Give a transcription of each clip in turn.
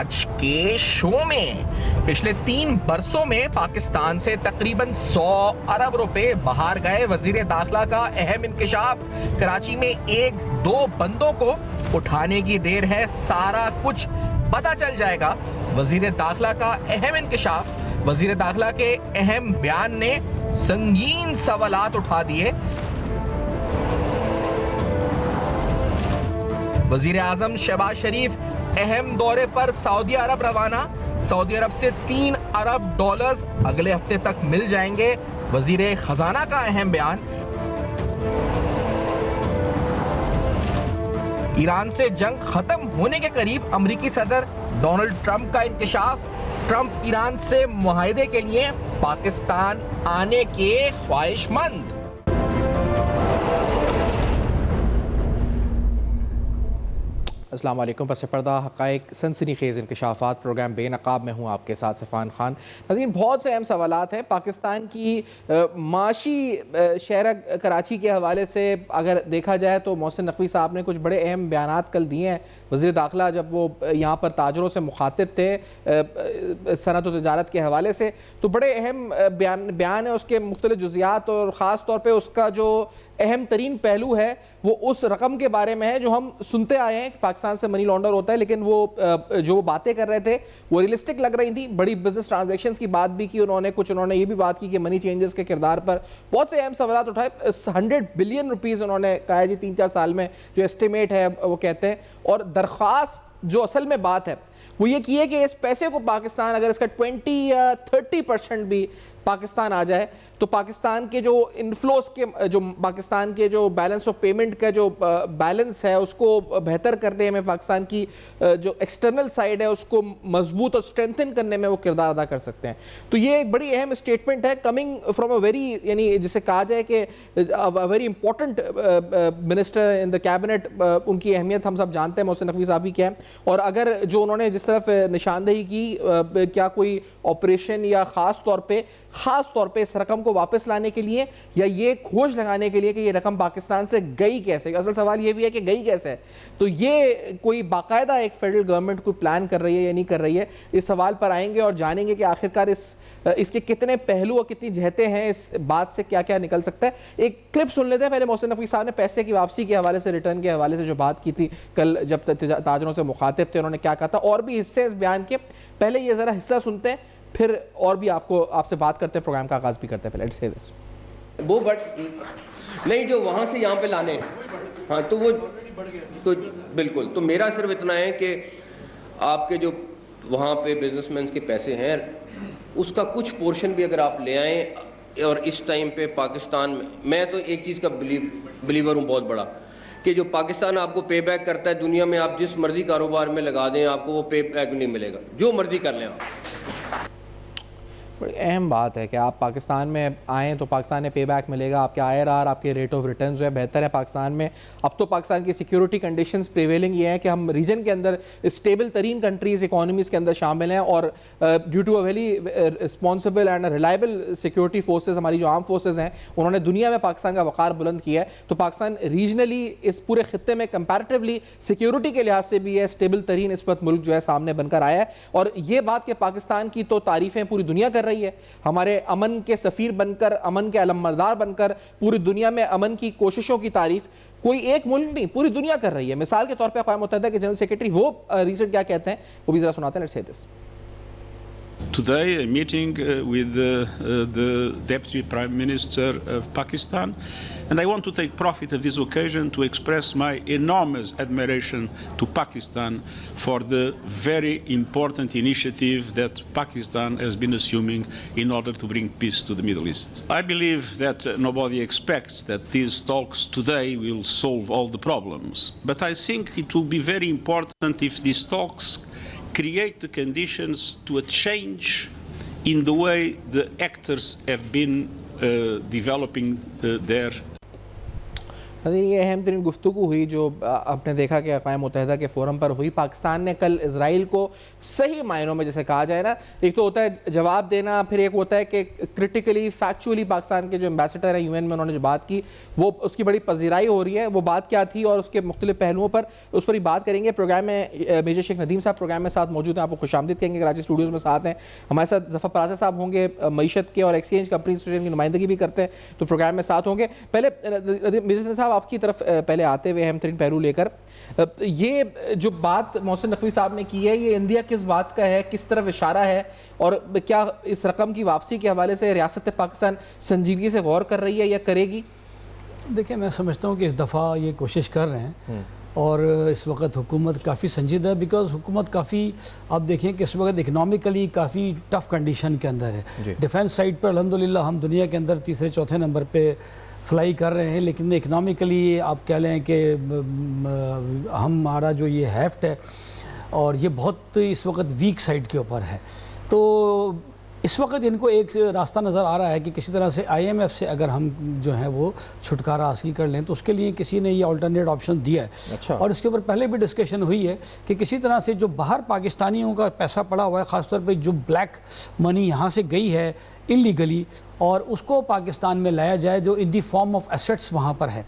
آج کے شو میں پچھلے 3 برسوں میں پاکستان سے تقریباً 100 ارب روپے باہر گئے. وزیر داخلہ کا اہم انکشاف. کراچی میں 1-2 بندوں کو اٹھانے کی دیر ہے, سارا کچھ پتہ چل جائے گا. وزیر داخلہ کا اہم انکشاف. وزیر داخلہ کے اہم بیان نے سنگین سوالات اٹھا دیے. وزیر اعظم شہباز شریف اہم دورے پر سعودی عرب روانہ. سعودی عرب سے $3 ارب اگلے ہفتے تک مل جائیں گے. وزیر خزانہ کا اہم بیان. ایران سے جنگ ختم ہونے کے قریب امریکی صدر ڈونلڈ ٹرمپ کا انکشاف. ٹرمپ ایران سے معاہدے کے لیے پاکستان آنے کے خواہش مند. السلام علیکم. پس پردہ حقائق سنسنی خیز انکشافات پروگرام بے نقاب میں ہوں آپ کے ساتھ صفان خان. ناظرین, بہت سے اہم سوالات ہیں. پاکستان کی معاشی شہر کراچی کے حوالے سے اگر دیکھا جائے تو محسن نقوی صاحب نے کچھ بڑے اہم بیانات کل دیے ہیں. وزیر داخلہ جب وہ یہاں پر تاجروں سے مخاطب تھے صنعت و تجارت کے حوالے سے, تو بڑے اہم بیان ہیں. اس کے مختلف جزیات اور خاص طور پہ اس کا جو اہم ترین پہلو ہے وہ اس رقم کے بارے میں ہے جو ہم سنتے آئے ہیں کہ پاکستان سے منی لانڈر ہوتا ہے, لیکن وہ جو باتیں کر رہے تھے وہ ریئلسٹک لگ رہی تھیں. بڑی بزنس ٹرانزیکشنز کی بات بھی کی انہوں نے یہ بھی بات کی کہ منی چینجز کے کردار پر بہت سے اہم سوالات اٹھائے. 100 بلین روپیز انہوں نے کہا جی 3-4 سال میں جو اسٹیمیٹ ہے وہ کہتے ہیں. اور درخواست جو اصل میں بات ہے وہ یہ کی ہے کہ اس پیسے کو پاکستان اگر اس کا 20 یا 30% بھی پاکستان آ جائے تو پاکستان کے جو انفلوز کے جو پاکستان کے جو بیلنس آف پیمنٹ کا جو بیلنس ہے اس کو بہتر کرنے میں, پاکستان کی جو ایکسٹرنل سائیڈ ہے اس کو مضبوط اور اسٹرینتھن کرنے میں وہ کردار ادا کر سکتے ہیں. تو یہ ایک بڑی اہم اسٹیٹمنٹ ہے کمنگ فرام اے ویری, یعنی جسے کہا جائے کہ very important minister in the cabinet. ان کی اہمیت ہم سب جانتے ہیں, محسن نقوی صاحب بھی کیا ہے. اور اگر جو انہوں نے جس طرف نشاندہی کی کیا کوئی آپریشن یا خاص طور پہ اس رقم کو واپس لانے کے لیے یا یہ کھوج لگانے کے لیے کہ یہ رقم پاکستان سے گئی کیسے, اصل سوال یہ بھی ہے کہ گئی کیسے ہے. تو یہ کوئی باقاعدہ ایک فیڈرل گورنمنٹ کوئی پلان کر رہی ہے یا نہیں کر رہی ہے, اس سوال پر آئیں گے اور جانیں گے کہ آخرکار اس کے کتنے پہلو اور کتنی جہتیں ہیں, اس بات سے کیا کیا نکل سکتا ہے. ایک کلپ سن لیتے ہیں پہلے. محسن نقوی صاحب نے پیسے کی واپسی کے حوالے سے, ریٹرن کے حوالے سے جو بات کی تھی کل جب تاجروں سے مخاطب تھے, انہوں نے کیا کہا تھا, اور بھی حصے اس بیان کے. پہلے یہ ذرا حصہ سنتے ہیں, پھر اور بھی آپ سے بات کرتے ہیں, پروگرام کا آغاز بھی کرتے ہیں. پہلے وہ بٹ نہیں جو وہاں سے یہاں پہ لانے, ہاں تو وہ تو بالکل. تو میرا صرف اتنا ہے کہ آپ کے جو وہاں پہ بزنس مینس کے پیسے ہیں اس کا کچھ پورشن بھی اگر آپ لے آئیں. اور اس ٹائم پہ پاکستان میں تو ایک چیز کا بلیور ہوں بہت بڑا, کہ جو پاکستان آپ کو پے بیک کرتا ہے دنیا میں, آپ جس مرضی کاروبار میں لگا دیں آپ کو وہ پے بیک نہیں ملے گا, جو مرضی کر لیں آپ. بڑی اہم بات ہے کہ آپ پاکستان میں آئیں تو پاکستان میں پے بیک ملے گا. آپ کے IRR, آپ کے ریٹ آف ریٹرن جو ہے بہتر ہے پاکستان میں. اب تو پاکستان کی سیکیورٹی کنڈیشنز پریویلنگ یہ ہے کہ ہم ریجن کے اندر اسٹیبل ترین کنٹریز اکانومیز کے اندر شامل ہیں, اور due to a very responsible and reliable security forces, ہماری جو آرم فورسز ہیں انہوں نے دنیا میں پاکستان کا وقار بلند کیا ہے. تو پاکستان ریجنلی اس پورے خطے میں کمپیریٹیولی سیکیورٹی کے لحاظ سے بھی ہے اسٹیبل ترین اس وقت ملک جو ہے سامنے بن کر آیا ہے. اور یہ بات کہ پاکستان کی تو تعریفیں پوری دنیا کر رہی ہے, ہمارے امن کے سفیر بن کر, امن کے علمبردار بن کر پوری دنیا میں امن کی کوششوں کی تعریف کوئی ایک ملک نہیں پوری دنیا کر رہی ہے. مثال کے طور پہ اقوام متحدہ کے جنرل سیکریٹری وہ ریسنٹ کیا کہتے ہیں وہ بھی ذرا سناتے ہیں. Let's see this. Today, a meeting with the Deputy Prime Minister of Pakistan, and I want to take profit of this occasion to express my enormous admiration to Pakistan for the very important initiative that Pakistan has been assuming in order to bring peace to the Middle East. I believe that nobody expects that these talks today will solve all the problems, but I think it will be very important if these talks create the conditions to a change in the way the actors have been developing their. یہ اہم ترین گفتگو ہوئی جو آپ نے دیکھا کہ اقوام متحدہ کے فورم پر ہوئی. پاکستان نے کل اسرائیل کو صحیح معنوں میں جیسے کہا جائے نا, ایک تو ہوتا ہے جواب دینا, پھر ایک ہوتا ہے کہ کرٹیکلی فیکچولی پاکستان کے جو امبیسڈر ہیں UN میں انہوں نے جو بات کی وہ اس کی بڑی پذیرائی ہو رہی ہے. وہ بات کیا تھی اور اس کے مختلف پہلوؤں پر اس پر ہی بات کریں گے. پروگرام میں میجر شیخ ندیم صاحب پروگرام میں ساتھ موجود ہیں, آپ کو خوش آمدید کہیں گے, کراچی اسٹوڈیوز میں ساتھ ہیں. ہمارے ساتھ ظفر پراسا صاحب ہوں گے, معیشت کے اور ایکسچینج کمپنی ایسوسیشن کی نمائندگی بھی کرتے ہیں, تو پروگرام میں ساتھ ہوں گے. پہلے میجر صاحب آپ کی طرف پہلے آتے ہوئے اہم ترین پہلو لے کر, یہ جو بات محسن نقوی صاحب نے کی ہے یہ انڈیا کس بات کا ہے, کس طرف اشارہ ہے, اور کیا اس رقم کی واپسی کے حوالے سے ریاست پاکستان سنجیدگی سے غور کر رہی ہے یا کرے گی؟ دیکھیں میں سمجھتا ہوں کہ اس دفعہ یہ کوشش کر رہے ہیں اور اس وقت حکومت کافی سنجیدہ ہے, بیکاز حکومت کافی, آپ دیکھیں کہ اس وقت اکنامکلی کافی ٹف کنڈیشن کے اندر ہے. ڈیفنس سائٹ پر الحمدللہ ہم دنیا کے اندر تیسرے چوتھے نمبر پہ فلائی کر رہے ہیں, لیکن اکنامکلی آپ کہہ لیں کہ ہمارا جو یہ ہیفٹ ہے اور یہ بہت اس وقت ویک سائڈ کے اوپر ہے. تو اس وقت ان کو ایک راستہ نظر آ رہا ہے کہ کسی طرح سے IMF سے اگر ہم جو ہیں وہ چھٹکارا حاصل کر لیں, تو اس کے لیے کسی نے یہ آلٹرنیٹ آپشن دیا ہے. اور اس کے اوپر پہلے بھی ڈسکشن ہوئی ہے کہ کسی طرح سے جو باہر پاکستانیوں کا پیسہ پڑا ہوا ہے, خاص طور پہ جو بلیک منی یہاں سے گئی ہے انلیگلی, اور اس کو پاکستان میں لایا جائے جو ان دی فارم آف ایسٹس وہاں پر ہے.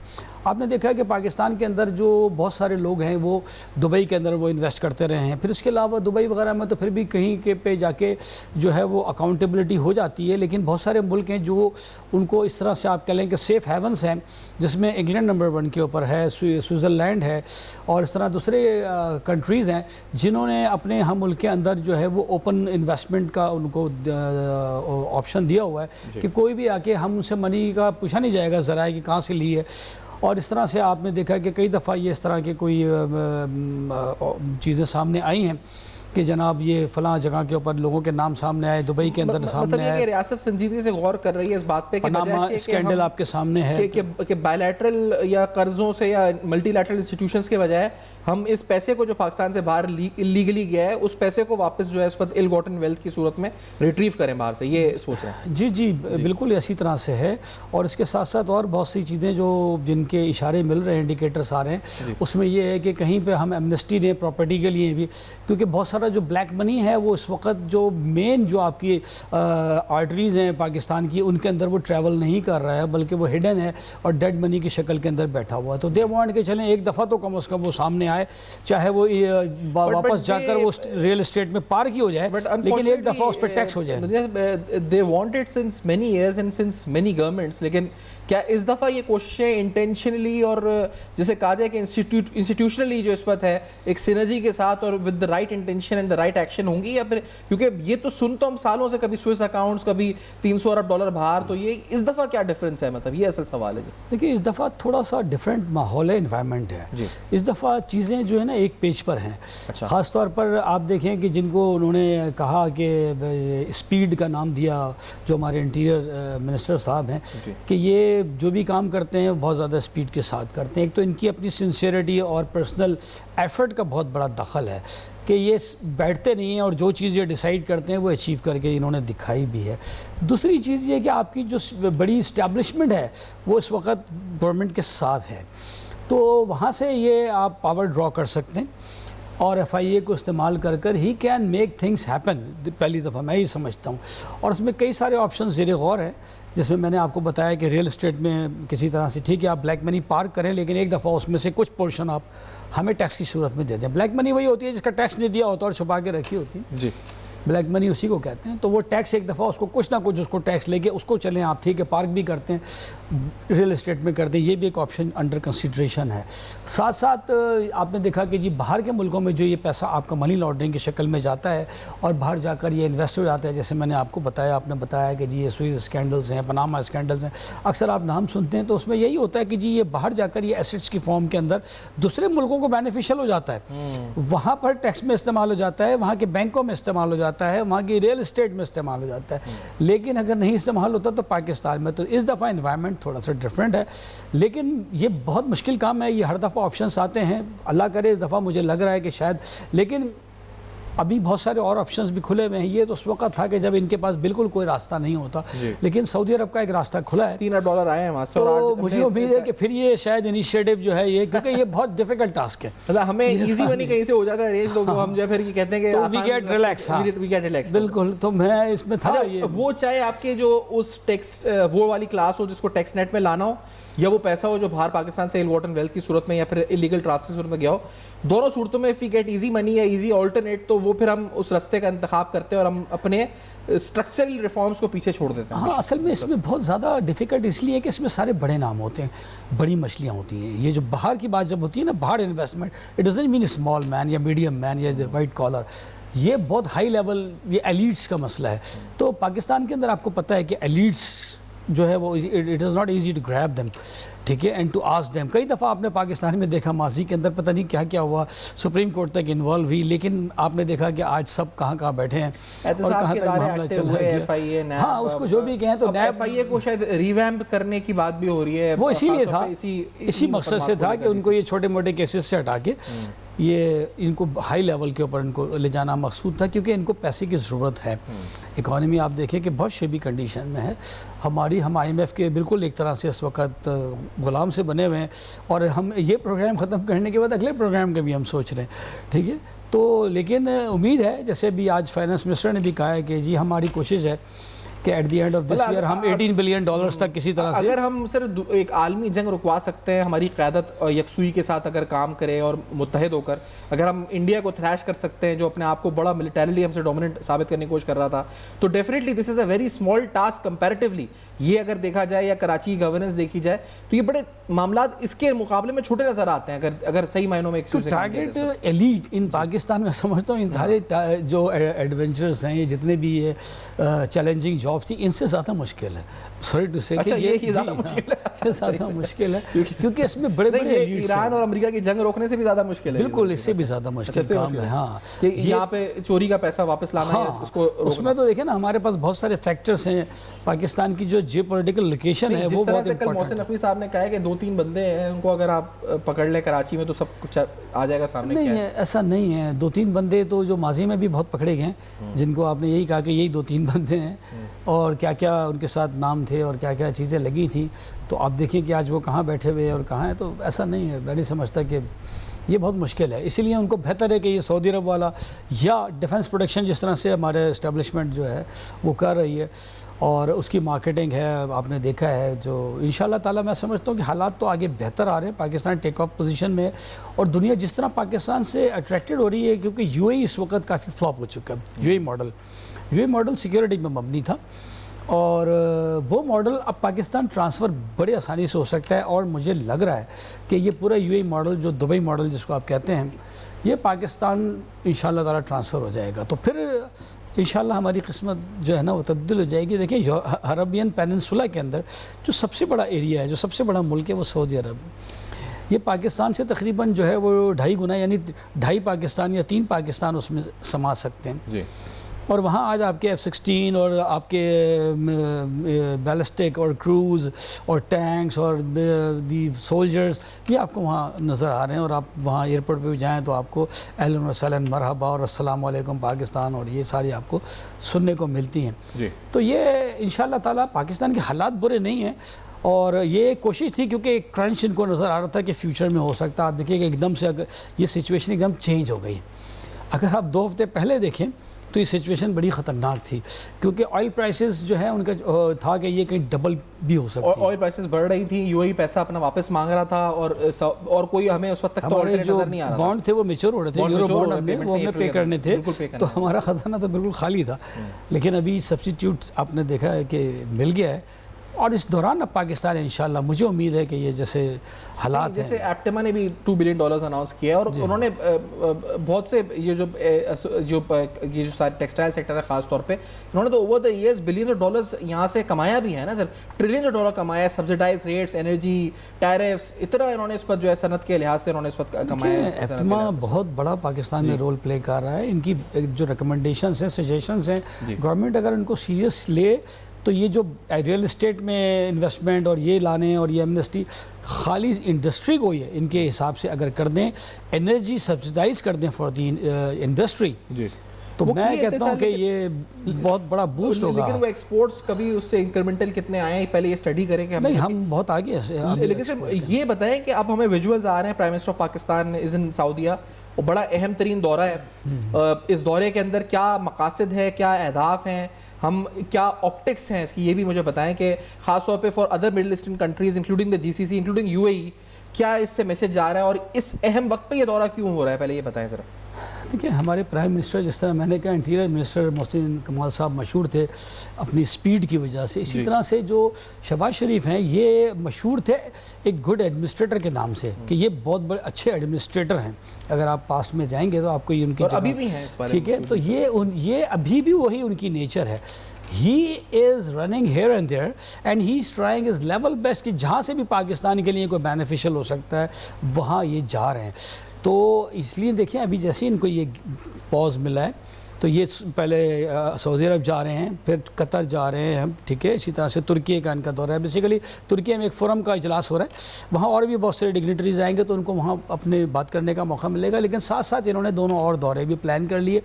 آپ نے دیکھا ہے کہ پاکستان کے اندر جو بہت سارے لوگ ہیں وہ دبئی کے اندر وہ انویسٹ کرتے رہے ہیں, پھر اس کے علاوہ دبئی وغیرہ میں تو پھر بھی کہیں کے پہ جا کے جو ہے وہ اکاؤنٹیبلٹی ہو جاتی ہے, لیکن بہت سارے ملک ہیں جو ان کو اس طرح سے آپ کہہ لیں کہ سیف ہیونس ہیں, جس میں انگلینڈ نمبر 1 کے اوپر ہے, سوئٹزرلینڈ ہے, اور اس طرح دوسرے کنٹریز ہیں جنہوں نے اپنے ہم ملک کے اندر جو ہے وہ اوپن انویسٹمنٹ کا ان کو آپشن دیا ہوا ہے کہ کوئی بھی آ کے ہم ان سے منی کا پوچھا نہیں جائے گا ذرائع کہ کہاں سے لی ہے. اور اس طرح سے آپ نے دیکھا کہ کئی دفعہ یہ اس طرح کے کوئی چیزیں سامنے آئی ہیں کہ جناب یہ فلاں جگہ کے اوپر لوگوں کے نام سامنے آئے, دبئی کے اندر سامنے آئے. مطلب یہ کہ ریاست سنجیدگی سے غور کر رہی ہے اس بات پہ کہ پاناما اسکینڈل آپ کے سامنے ہے کہ بائی لیٹرل یا قرضوں سے یا ملٹی لیٹرل انسٹیٹیوشنز کے بجائے ہم اس پیسے کو جو پاکستان سے باہر لیگلی گیا ہے اس پیسے کو واپس جو ہے اس پر ill gotten wealth کی صورت میں ریٹریو کریں باہر سے, یہ سوچ رہے ہیں. جی بالکل اسی طرح سے ہے. اور اس کے ساتھ ساتھ اور بہت سی چیزیں جو جن کے اشارے مل رہے ہیں, انڈیکیٹرز آ رے ہیں, اس میں یہ ہے کہ کہیں پہ ہم ایمنسٹی دیں پراپرٹی کے لیے بھی, کیونکہ بہت سارا جو بلیک منی ہے وہ اس وقت جو مین جو آپ کی آرٹریز ہیں پاکستان کی ان کے اندر وہ ٹریول نہیں کر رہا ہے, بلکہ وہ ہڈن ہے اور ڈیڈ منی کی شکل کے اندر بیٹھا ہوا ہے. تو دے وانٹ کہ چلیں ایک دفعہ تو کم از کم وہ سامنے آئے, چاہے وہ واپس جا کر وہ ریل اسٹیٹ میں پارک ہی ہو جائے, لیکن ایک دفعہ اس پہ ٹیکس ہو جائے. they want it since many years and since many governments, لیکن کیا اس دفعہ یہ کوششیں انٹینشنلی اور جیسے کہا جائے کہ انسٹیٹیوشنلی جو اس وقت ہے ایک سینرجی کے ساتھ اور with the right intention and the right action ہوں گی, یا پھر کیونکہ یہ تو سن تو ہم سالوں سے کبھی سوئس اکاؤنٹس کبھی $300 ارب باہر, تو یہ اس دفعہ کیا ڈفرینس ہے, مطلب یہ اصل سوال ہے. دیکھیے اس دفعہ تھوڑا سا ڈفرینٹ ماحول ہے, انوائرمنٹ ہے. اس دفعہ چیزیں جو ہے نا ایک پیج پر ہیں. خاص طور پر آپ دیکھیں کہ جن کو انہوں نے کہا کہ اسپیڈ کا نام دیا جو ہمارے انٹیریئر منسٹر صاحب ہیں کہ یہ جو بھی کام کرتے ہیں بہت زیادہ اسپیڈ کے ساتھ کرتے ہیں. ایک تو ان کی اپنی سنسیئرٹی اور پرسنل ایفرٹ کا بہت بڑا دخل ہے کہ یہ بیٹھتے نہیں ہیں اور جو چیز یہ ڈیسائیڈ کرتے ہیں وہ اچیو کر کے انہوں نے دکھائی بھی ہے. دوسری چیز یہ کہ آپ کی جو بڑی اسٹیبلشمنٹ ہے وہ اس وقت گورنمنٹ کے ساتھ ہے, تو وہاں سے یہ آپ پاور ڈرا کر سکتے ہیں اور FIA کو استعمال کر کر he can make things happen. پہلی دفعہ میں یہ سمجھتا ہوں, اور اس میں کئی سارے آپشن زیر غور ہیں, جس میں نے آپ کو بتایا کہ ریل اسٹیٹ میں کسی طرح سے ٹھیک ہے آپ بلیک منی پارک کریں, لیکن ایک دفعہ اس میں سے کچھ پورشن آپ ہمیں ٹیکس کی صورت میں دے دیں. بلیک منی وہی ہوتی ہے جس کا ٹیکس نہیں دیا ہوتا اور چھپا کے رکھی ہوتی ہے. جی بلیک منی اسی کو کہتے ہیں. تو وہ ٹیکس ایک دفعہ اس کو کچھ نہ کچھ اس کو ٹیکس لے کے اس کو چلیں آپ ٹھیک ہے پارک بھی کرتے ہیں ریل اسٹیٹ میں کرتے ہیں, یہ بھی ایک آپشن انڈر کنسیڈریشن ہے. ساتھ ساتھ آپ نے دیکھا کہ جی باہر کے ملکوں میں جو یہ پیسہ آپ کا منی لانڈرنگ کی شکل میں جاتا ہے اور باہر جا کر یہ انویسٹ ہو جاتا ہے, جیسے میں نے آپ کو بتایا, آپ نے بتایا کہ جی یہ سوئس اسکینڈلز ہیں, پاناما اسکینڈلز ہیں, اکثر آپ نام سنتے ہیں, تو اس میں یہی ہوتا ہے کہ جی یہ باہر جا کر یہ ایسٹس کی فارم کے اندر دوسرے ملکوں کو بینیفیشل ہو جاتا ہے, وہاں پر ٹیکس میں استعمال ہو جاتا ہے, وہاں کے بینکوں میں استعمال ہو جاتا ہے, وہاں کی ریل اسٹیٹ میں استعمال ہو جاتا ہے. لیکن اگر نہیں استعمال ہوتا تو پاکستان میں, تو اس دفعہ انوائرمنٹ تھوڑا سا ڈفرینٹ ہے, لیکن یہ بہت مشکل کام ہے. یہ ہر دفعہ آپشنس آتے ہیں, اللہ کرے اس دفعہ مجھے لگ رہا ہے کہ شاید, لیکن ابھی بہت سارے اور آپشنز بھی کھلے ہوئے ہیں. یہ تو اس وقت تھا کہ جب ان کے پاس بالکل کوئی راستہ نہیں ہوتا, لیکن سعودی عرب کا ایک راستہ کھلا ہے, $3 ارب آئے ہیں وہاں سے. تو مجھے امید ہے کہ پھر یہ شاید انیشیٹو جو ہے یہ, کیونکہ یہ بہت ڈیفیکلٹ ٹاسک ہے, ہمیں ایزی منی کہیں سے ہو جاتا ہے ارینج, تو ہم جو ہے پھر یہ کہتے ہیں کہ وی گیٹ ریلیکس. بالکل, تو میں اس میں تھا یہ, وہ چاہے آپ کے جو اس ٹیکس وہ والی کلاس ہو جس کو ٹیکس نیٹ میں لانا ہو, یا وہ پیسہ ہو جو باہر پاکستان سے ایل واٹر ویلتھ کی صورت میں یا پھر ایلیگل ٹرانسفر صورت میں گیا ہو, دونوں صورتوں میں if we get easy money یا ایزی آلٹرنیٹ, تو وہ پھر ہم اس راستے کا انتخاب کرتے ہیں اور ہم اپنے اسٹرکچرل ریفارمز کو پیچھے چھوڑ دیتے ہیں. ہاں, اصل میں اس میں بہت زیادہ ڈیفیکلٹ اس لیے کہ اس میں سارے بڑے نام ہوتے ہیں, بڑی مچھلیاں ہوتی ہیں. یہ جو باہر کی بات جب ہوتی ہے نا, باہر investment, it doesn't mean small mean یا میڈیم مین یا وائٹ کالر, یہ بہت ہائی لیول, یہ ایلیٹس کا مسئلہ ہے. تو پاکستان کے اندر آپ کو پتہ ہے کہ ایلیٹس جو ہے وہ it is not easy to grab them, ٹھیک ہے, اینڈ ٹو آسک دیم. کئی دفعہ آپ نے پاکستان میں دیکھا ماضی کے اندر پتہ نہیں کیا کیا ہوا, سپریم کورٹ تک انوالو ہوئی, لیکن آپ نے دیکھا کہ آج سب کہاں کہاں بیٹھے ہیں اور کہاں تک معاملہ چل رہا ہے. ہاں, اس کو جو بھی کہیں تو ایف آئی اے کو شاید ریویمپ کرنے کی بات بھی ہو رہی ہے, وہ اسی لیے تھا, اسی مقصد سے تھا کہ ان کو یہ چھوٹے موٹے کیسز سے ہٹا کے یہ ان کو ہائی لیول کے اوپر ان کو لے جانا مقصود تھا, کیونکہ ان کو پیسے کی ضرورت ہے. اکانومی آپ دیکھیں کہ بہت شبی کنڈیشن میں ہے ہم آئی ایم ایف کے بالکل ایک طرح سے اس وقت غلام سے بنے ہوئے ہیں, اور ہم یہ پروگرام ختم کرنے کے بعد اگلے پروگرام کا بھی ہم سوچ رہے ہیں, ٹھیک ہے. تو لیکن امید ہے, جیسے بھی آج فائنانس منسٹر نے بھی کہا ہے کہ جی ہماری کوشش ہے کہ at the end of this year ہم $18 بلین تک کسی طرح سے, اگر ہم صرف ایک عالمی جنگ رکوا سکتے ہیں, ہماری قیادت یکسوئی کے ساتھ اگر کام کرے اور متحد ہو کر, اگر ہم انڈیا کو تھریش کر سکتے ہیں جو اپنے آپ کو بڑا ملیٹریلی ہم سے ڈومیننٹ ثابت کرنے کی کوشش کر رہا تھا, تو definitely this is a very small task comparatively. یہ اگر دیکھا جائے یا کراچی کی گورننس دیکھی جائے تو یہ بڑے معاملات اس کے مقابلے میں چھوٹے نظر آتے ہیں اگر صحیح معنوں میں. ٹارگیٹ ایلیٹ ان پاکستان میں سمجھتا ہوں ان سارے جو ایڈونچرز ہیں, یہ جتنے بھی یہ چیلنجنگ جابس تھی, ان سے زیادہ مشکل ہے. سوری ٹو سے کہ یہ زیادہ مشکل ہے کیونکہ اس میں بڑے بڑے ایران اور امریکہ کی جنگ روکنے سے بھی زیادہ مشکل ہے. بالکل, اس سے بھی زیادہ مشکل کام ہے. ہاں, یہاں پہ چوری کا پیسہ واپس لانا ہے, اس کو اس میں تو دیکھیں نا ہمارے پاس بہت سارے فیکٹرز ہیں. پاکستان کی جو جیو پولیٹیکل لوکیشن ہے وہ بہت کل محسن نقوی صاحب نے کہا ہے کہ 2-3 بندے ہیں, ان کو اگر آپ پکڑ لیں کراچی میں تو سب کچھ آ جائے گا سامنے. نہیں, ایسا نہیں ہے. 2-3 بندے تو جو ماضی میں بھی بہت پکڑے گئے ہیں, جن کو آپ نے یہی کہا کہ یہی 2-3 بندے ہیں, اور کیا کیا ان کے ساتھ نام تھے اور کیا کیا چیزیں لگی تھیں, تو آپ دیکھیں کہ آج وہ کہاں بیٹھے ہوئے اور کہاں ہیں. تو ایسا نہیں ہے, میں نہیں سمجھتا کہ یہ بہت مشکل ہے. اسی لیے ان کو بہتر ہے کہ یہ سعودی عرب والا یا ڈیفنس پروڈکشن جس طرح سے ہمارے اسٹیبلشمنٹ جو ہے وہ کر رہی ہے, اور اس کی مارکیٹنگ ہے, آپ نے دیکھا ہے, جو انشاءاللہ تعالیٰ میں سمجھتا ہوں کہ حالات تو آگے بہتر آ رہے ہیں. پاکستان ٹیک آف پوزیشن میں, اور دنیا جس طرح پاکستان سے اٹریکٹڈ ہو رہی ہے, کیونکہ یو اے ای اس وقت کافی فلاپ ہو چکا ہے. You A E model security میں مبنی تھا, اور وہ ماڈل اب پاکستان ٹرانسفر بڑے آسانی سے ہو سکتا ہے. اور مجھے لگ رہا ہے کہ یہ پورا یو اے ای ماڈل, جو دبئی ماڈل جس کو آپ کہتے ہیں, یہ پاکستان انشاءاللہ تعالیٰ ٹرانسفر ہو جائے گا. تو پھر انشاءاللہ ہماری قسمت جو ہے نا وہ تبدیل ہو جائے گی. دیکھیں عربین پیننسولا کے اندر جو سب سے بڑا ایریا ہے, جو سب سے بڑا ملک ہے, وہ سعودی عرب. یہ پاکستان سے تقریباً جو ہے وہ 2.5 گنا, یعنی 2.5 پاکستان یا 3 پاکستان اس میں سما سکتے ہیں. جی. اور وہاں آج آپ کے F-16 اور آپ کے بیلسٹک اور کروز اور ٹینکس اور دی سولجرز, یہ آپ کو وہاں نظر آ رہے ہیں. اور آپ وہاں ایئرپورٹ پہ بھی جائیں تو آپ کو اہلا و سہلا مرحبا اور السلام علیکم پاکستان اور یہ ساری آپ کو سننے کو ملتی ہیں. جی. تو یہ انشاءاللہ تعالیٰ پاکستان کے حالات برے نہیں ہیں, اور یہ کوشش تھی کیونکہ ایک کرنچ ان کو نظر آ رہا تھا کہ فیوچر میں ہو سکتا ہے. آپ دیکھیے کہ ایک دم سے اگر یہ سچویشن ایک دم چینج ہو گئی. اگر آپ 2 ہفتے پہلے دیکھیں تو یہ سچویشن بڑی خطرناک تھی, کیونکہ آئل پرائسز جو ہے ان کا تھا کہ یہ کہیں ڈبل بھی ہو سکتی ہے. آئل پرائسز بڑھ رہی تھی, یو اے ای پیسہ اپنا واپس مانگ رہا تھا, اور کوئی ہمیں اس وقت تک تو نظر نہیں آ رہا. بانڈ تھے وہ میچور ہو رہے تھے, یورو بانڈ وہ ہمیں پے کرنے تھے, تو ہمارا خزانہ تو بالکل خالی تھا. لیکن ابھی سبسٹیٹیوٹ آپ نے دیکھا ہے کہ مل گیا ہے, اور اس دوران اب پاکستان انشاءاللہ مجھے امید ہے کہ یہ جیسے حالات ہیں, جیسے ایپٹما نے بھی $2 بلین اناؤنس کیا ہے, اور انہوں نے بہت سے یہ جو سارے ٹیکسٹائل سیکٹر ہے خاص طور پہ, انہوں نے تو over the years billions of dollars یہاں سے کمایا بھی ہے نا سر, ٹریلینز آف ڈالر کمایا ہے. سبسڈائز ریٹس, انرجی, ٹیرفس, اتنا انہوں نے اس پر جو ہے صنعت کے لحاظ سے انہوں نے اس پر کمایا ہے. ایپٹما بہت بڑا پاکستان میں رول پلے کر رہا ہے. ان کی جو ریکمنڈیشنز ہیں, سجیشنز ہیں, گورنمنٹ اگر ان کو سیریس لے تو یہ جو ریئل اسٹیٹ میں انویسٹمنٹ اور یہ لانے اور یہ ایمنسٹی خالی انڈسٹری کو ہی ہے, ان کے حساب سے اگر کر دیں, انرجی سبسڈائز کر دیں فار دی انڈسٹری, تو میں کہتا ہوں کہ یہ بہت بڑا بوسٹ ہوگا. لیکن وہ ایکسپورٹس کبھی اس سے انکریمنٹل کتنے آئے ہیں پہلے یہ اسٹڈی کریں کہ نہیں ہم بہت آگے ہیں. لیکن سر یہ بتائیں کہ اب ہمیں ویژولز آ رہے ہیں, پرائم منسٹر آف پاکستان از ان سعودیہ, وہ بڑا اہم ترین دورہ ہے. اس دورے کے اندر کیا مقاصد ہے, کیا اہداف ہیں, ہم کیا آپٹکس ہیں اس کی, یہ بھی مجھے بتائیں کہ خاص طور پہ for other middle eastern countries including the G C C including U A E, کیا اس سے میسج جا رہا ہے اور اس اہم وقت پہ یہ دورہ کیوں ہو رہا ہے, پہلے یہ بتائیں ذرا. دیکھیں ہمارے پرائم منسٹر, جس طرح میں نے کہا انٹیریئر منسٹر محسن کمال صاحب مشہور تھے اپنی سپیڈ کی وجہ سے, اسی طرح سے جو شہباز شریف ہیں یہ مشہور تھے ایک گڈ ایڈمنسٹریٹر کے نام سے, کہ یہ بہت بڑے اچھے ایڈمنسٹریٹر ہیں. اگر آپ پاسٹ میں جائیں گے تو آپ کو یہ ان کی ابھی بھی ہیں اس بارے میں, ٹھیک ہے, تو یہ ابھی بھی وہی ان کی نیچر ہے. He is running here and there and he is trying his level best کہ جہاں سے بھی پاکستان کے لیے کوئی بینیفیشل ہو سکتا ہے وہاں یہ جا رہے ہیں. تو اس لیے دیکھیں ابھی جیسے ان کو یہ پاز ملا ہے تو یہ پہلے سعودی عرب جا رہے ہیں, پھر قطر جا رہے ہیں, ٹھیک ہے, اسی طرح سے ترکیہ کا ان کا دورہ ہے. بیسیکلی ترکیہ میں ایک فورم کا اجلاس ہو رہا ہے, وہاں اور بھی بہت سے ڈگنیٹریز آئیں گے تو ان کو وہاں اپنے بات کرنے کا موقع ملے گا. لیکن ساتھ ساتھ انہوں نے دونوں اور دورے بھی پلان کر لیے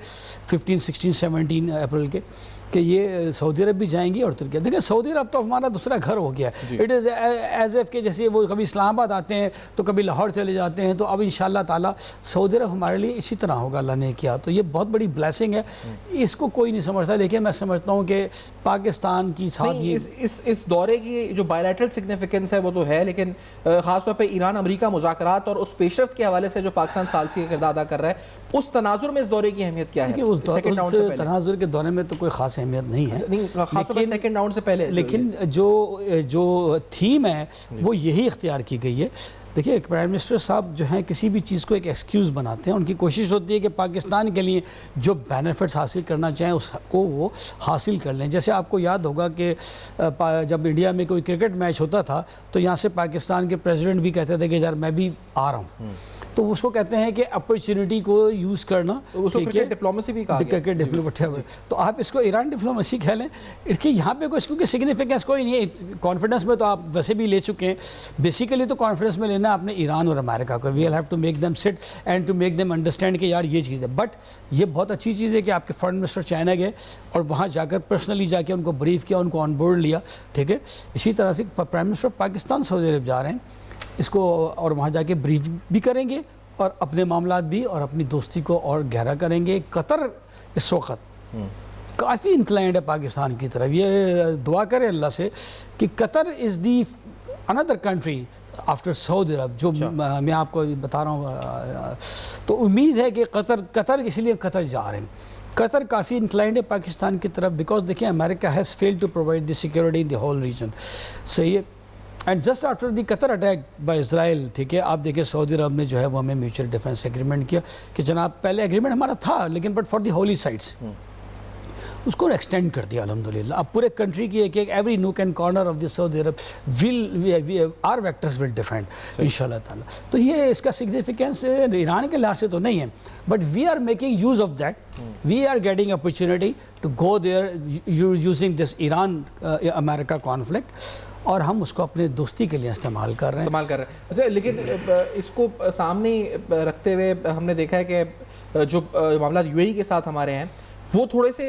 15, 16, 17 اپریل کے, کہ یہ سعودی عرب بھی جائیں گی اور ترکیہ. دیکھیں سعودی عرب تو ہمارا دوسرا گھر ہو گیا ہے. اٹ از ایز ایف کہ جیسے وہ کبھی اسلام آباد آتے ہیں تو کبھی لاہور چلے جاتے ہیں, تو اب انشاءاللہ تعالیٰ سعودی عرب ہمارے لیے اسی طرح ہوگا, اللہ نے کیا. تو یہ بہت بڑی بلیسنگ ہے, اس کو کوئی نہیں سمجھتا, لیکن میں سمجھتا ہوں کہ پاکستان کی ساتھ اس دورے کی جو بائیلیٹرل سگنیفیکنس ہے وہ تو ہے, لیکن خاص طور پہ ایران امریکہ مذاکرات اور اس پیش رفت کے حوالے سے جو پاکستان ثالثی کا کردار ادا کر رہا ہے, اس تناظر میں اس دورے کی اہمیت کیا ہے؟ اس تناظر کے دورے میں تو کوئی خاص اہمیت نہیں ہے, سیکنڈ راؤنڈ سے پہلے, لیکن جو تھیم ہے وہ یہی اختیار کی گئی ہے. دیکھیے پرائم منسٹر صاحب جو ہیں کسی بھی چیز کو ایک ایکسکیوز بناتے ہیں, ان کی کوشش ہوتی ہے کہ پاکستان کے لیے جو بینیفٹس حاصل کرنا چاہیں اس کو وہ حاصل کر لیں. جیسے آپ کو یاد ہوگا کہ جب انڈیا میں کوئی کرکٹ میچ ہوتا تھا تو یہاں سے پاکستان کے پریزیڈنٹ بھی کہتے تھے کہ یار میں بھی آ رہا ہوں, تو اس کو کہتے ہیں کہ اپرچونٹی کو یوز کرنا, کرکٹ ڈپلومیسی بھی کہا گیا. کرکٹ ڈپلومیسی, تو آپ اس کو ایران ڈپلومیسی کہہ لیں. اس کی یہاں پہ کوئی سگنیفیکنس کوئی نہیں ہے. کانفیڈنس میں تو آپ ویسے بھی لے چکے ہیں, بیسیکلی تو کانفیڈنس میں لینا آپ نے ایران اور امریکہ کو. We have to make them sit and to make them understand کہ یار یہ چیز ہے. بٹ یہ بہت اچھی چیز ہے کہ آپ کے فارن منسٹر چائنا گئے اور وہاں جا کر پرسنلی جا کے ان کو بریف کیا, ان کو آن بورڈ لیا, ٹھیک ہے. اسی طرح سے پرائم منسٹر پاکستان سعودی عرب جا رہے ہیں اس کو, اور وہاں جا کے بریف بھی کریں گے اور اپنے معاملات بھی اور اپنی دوستی کو اور گہرا کریں گے. قطر اس وقت کافی انکلائنڈ ہے پاکستان کی طرف. یہ دعا کریں اللہ سے کہ قطر از دی اندر کنٹری آفٹر سعودی عرب, جو میں آپ کو بتا رہا ہوں. تو امید ہے کہ قطر اس لیے قطر جا رہے ہیں. قطر کافی انکلائنڈ ہے پاکستان کی طرف, بیکاز دیکھیں امریکہ has failed to provide the security in the whole region. صحیح ہے. And just after the Qatar attack by Israel, ٹھیک ہے, آپ دیکھیں سعودی عرب نے جو ہے وہ ہمیں میوچل ڈیفنس ایگریمنٹ کیا کہ جناب پہلے ایگریمنٹ ہمارا تھا لیکن but for the holy sites, اس کو ایکسٹینڈ کر دیا الحمدللہ. اب پورے کنٹری کی ایک every nook and corner of the Saudi Arab will our vectors will defend انشاءاللہ تعالیٰ. تو یہ اس کا سگنیفیکنس ایران کے لحاظ سے تو نہیں ہے, but we are making use of that. We are getting opportunity to go there using this Iran America conflict, اور ہم اس کو اپنے دوستی کے لیے استعمال کر رہے ہیں. اچھا, لیکن اس کو سامنے رکھتے ہوئے ہم نے دیکھا ہے کہ جو معاملات یو اے ای کے ساتھ ہمارے ہیں وہ تھوڑے سے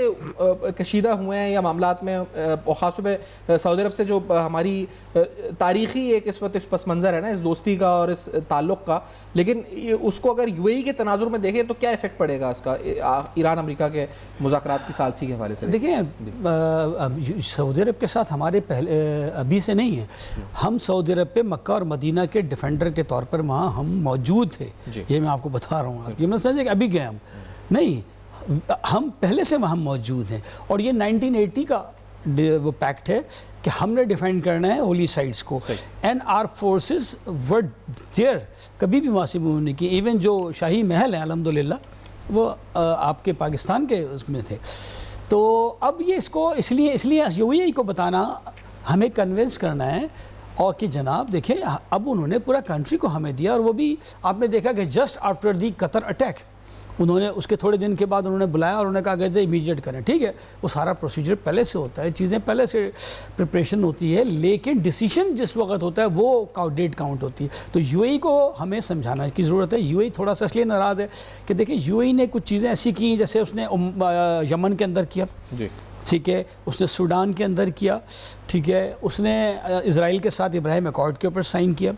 کشیدہ ہوئے ہیں, یا معاملات میں خاص طور پہ سعودی عرب سے جو ہماری تاریخی ایک اس وقت پس منظر ہے نا اس دوستی کا اور اس تعلق کا, لیکن اس کو اگر یو اے ای کے تناظر میں دیکھیں تو کیا ایفیکٹ پڑے گا اس کا ایران امریکہ کے مذاکرات کی ثالثی کے حوالے سے؟ دیکھیں سعودی عرب کے ساتھ ہمارے پہلے ابھی سے نہیں ہے, ہم سعودی عرب پہ مکہ اور مدینہ کے ڈیفینڈر کے طور پر وہاں ہم موجود تھے. یہ میں آپ کو بتا رہا ہوں, یہ میں سمجھے کہ ابھی گئے ہم نہیں, ہم پہلے سے وہاں موجود ہیں. اور یہ 1980 کا وہ پیکٹ ہے کہ ہم نے ڈیفینڈ کرنا ہے ہولی سائٹس کو, and our forces were there, کبھی بھی وہاں سے موو نہیں کی. ایون جو شاہی محل ہیں الحمدللہ وہ آپ کے پاکستان کے اس میں تھے. تو اب یہ اس لیے یو اے ای کو بتانا, ہمیں کنونس کرنا ہے اور کہ جناب دیکھیں اب انہوں نے پورا کنٹری کو ہمیں دیا, اور وہ بھی آپ نے دیکھا کہ just after the Qatar attack انہوں نے اس کے تھوڑے دن کے بعد انہوں نے بلایا اور انہوں نے کہا کہ امیڈیٹ کریں. ٹھیک ہے, وہ سارا پروسیجر پہلے سے ہوتا ہے, چیزیں پہلے سے پریپریشن ہوتی ہے, لیکن ڈیسیشن جس وقت ہوتا ہے وہ ڈیٹ کاؤنٹ ہوتی ہے. تو یو اے ای کو ہمیں سمجھانا کی ضرورت ہے. یو اے ای تھوڑا سا اس لیے ناراض ہے کہ دیکھیں یو اے ای نے کچھ چیزیں ایسی کی جیسے اس نے یمن کے اندر کیا, ٹھیک ہے, اس نے سوڈان کے اندر کیا, ٹھیک ہے, اس نے اسرائیل کے ساتھ ابراہیم ایکارڈ کے اوپر سائن کیا,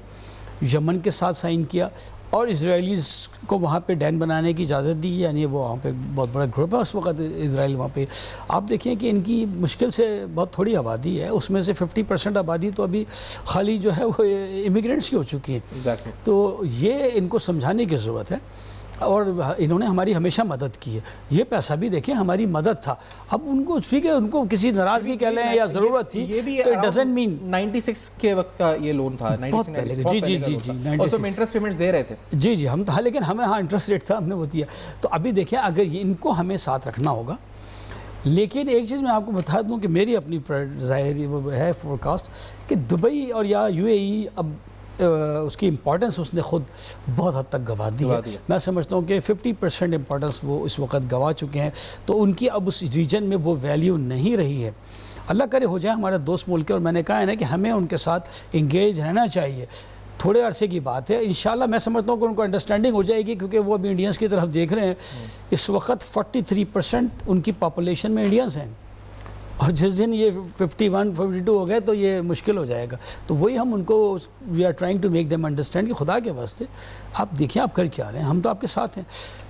یمن کے ساتھ سائن کیا, اور اسرائیلیز کو وہاں پہ ڈین بنانے کی اجازت دی. یعنی وہ وہاں پہ بہت بڑا گروپ ہے اس وقت اسرائیل وہاں پہ. آپ دیکھیں کہ ان کی مشکل سے بہت تھوڑی آبادی ہے, اس میں سے 50% آبادی تو ابھی خالی جو ہے وہ امیگرینٹس کی ہو چکی ہیں. تو یہ ان کو سمجھانے کی ضرورت ہے, اور انہوں نے ہماری ہمیشہ مدد کی ہے. یہ پیسہ بھی دیکھیں ہماری مدد تھا. اب ان کو ٹھیک ہے, ان کو کسی ناراضگی کہہ لیں یا ضرورت تھی, تو اٹ ڈزنٹ مین 96 کے وقت کا یہ لون تھا, 96 جی جی جی جی, اور تو انٹرسٹ پیمنٹس دے رہے تھے. جی جی ہم تو, لیکن ہمیں ہاں انٹرسٹ ریٹ تھا, ہم نے وہ دیا. تو ابھی دیکھیں اگر ان کو ہمیں ساتھ رکھنا ہوگا. لیکن ایک چیز میں آپ کو بتا دوں کہ میری اپنی ظاہری وہ ہے فور کاسٹ کہ دبئی اور یا یو اے ای اب اس کی امپورٹنس اس نے خود بہت حد تک گوا دی ہے. میں سمجھتا ہوں کہ 50% امپورٹنس وہ اس وقت گوا چکے ہیں. تو ان کی اب اس ریجن میں وہ ویلیو نہیں رہی ہے. اللہ کرے ہو جائے ہمارے دوست ملک کے, اور میں نے کہا ہے نا کہ ہمیں ان کے ساتھ انگیج رہنا چاہیے. تھوڑے عرصے کی بات ہے, انشاءاللہ میں سمجھتا ہوں کہ ان کو انڈرسٹینڈنگ ہو جائے گی, کیونکہ وہ ابھی انڈینس کی طرف دیکھ رہے ہیں. اس وقت 43% ان کی پاپولیشن میں انڈینس ہیں, اور جس دن یہ 51 52 ہو گئے تو یہ مشکل ہو جائے گا. تو وہی ہم ان کو we are trying to make them understand کہ خدا کے واسطے آپ دیکھیں آپ کر کیا رہے ہیں, ہم تو آپ کے ساتھ ہیں.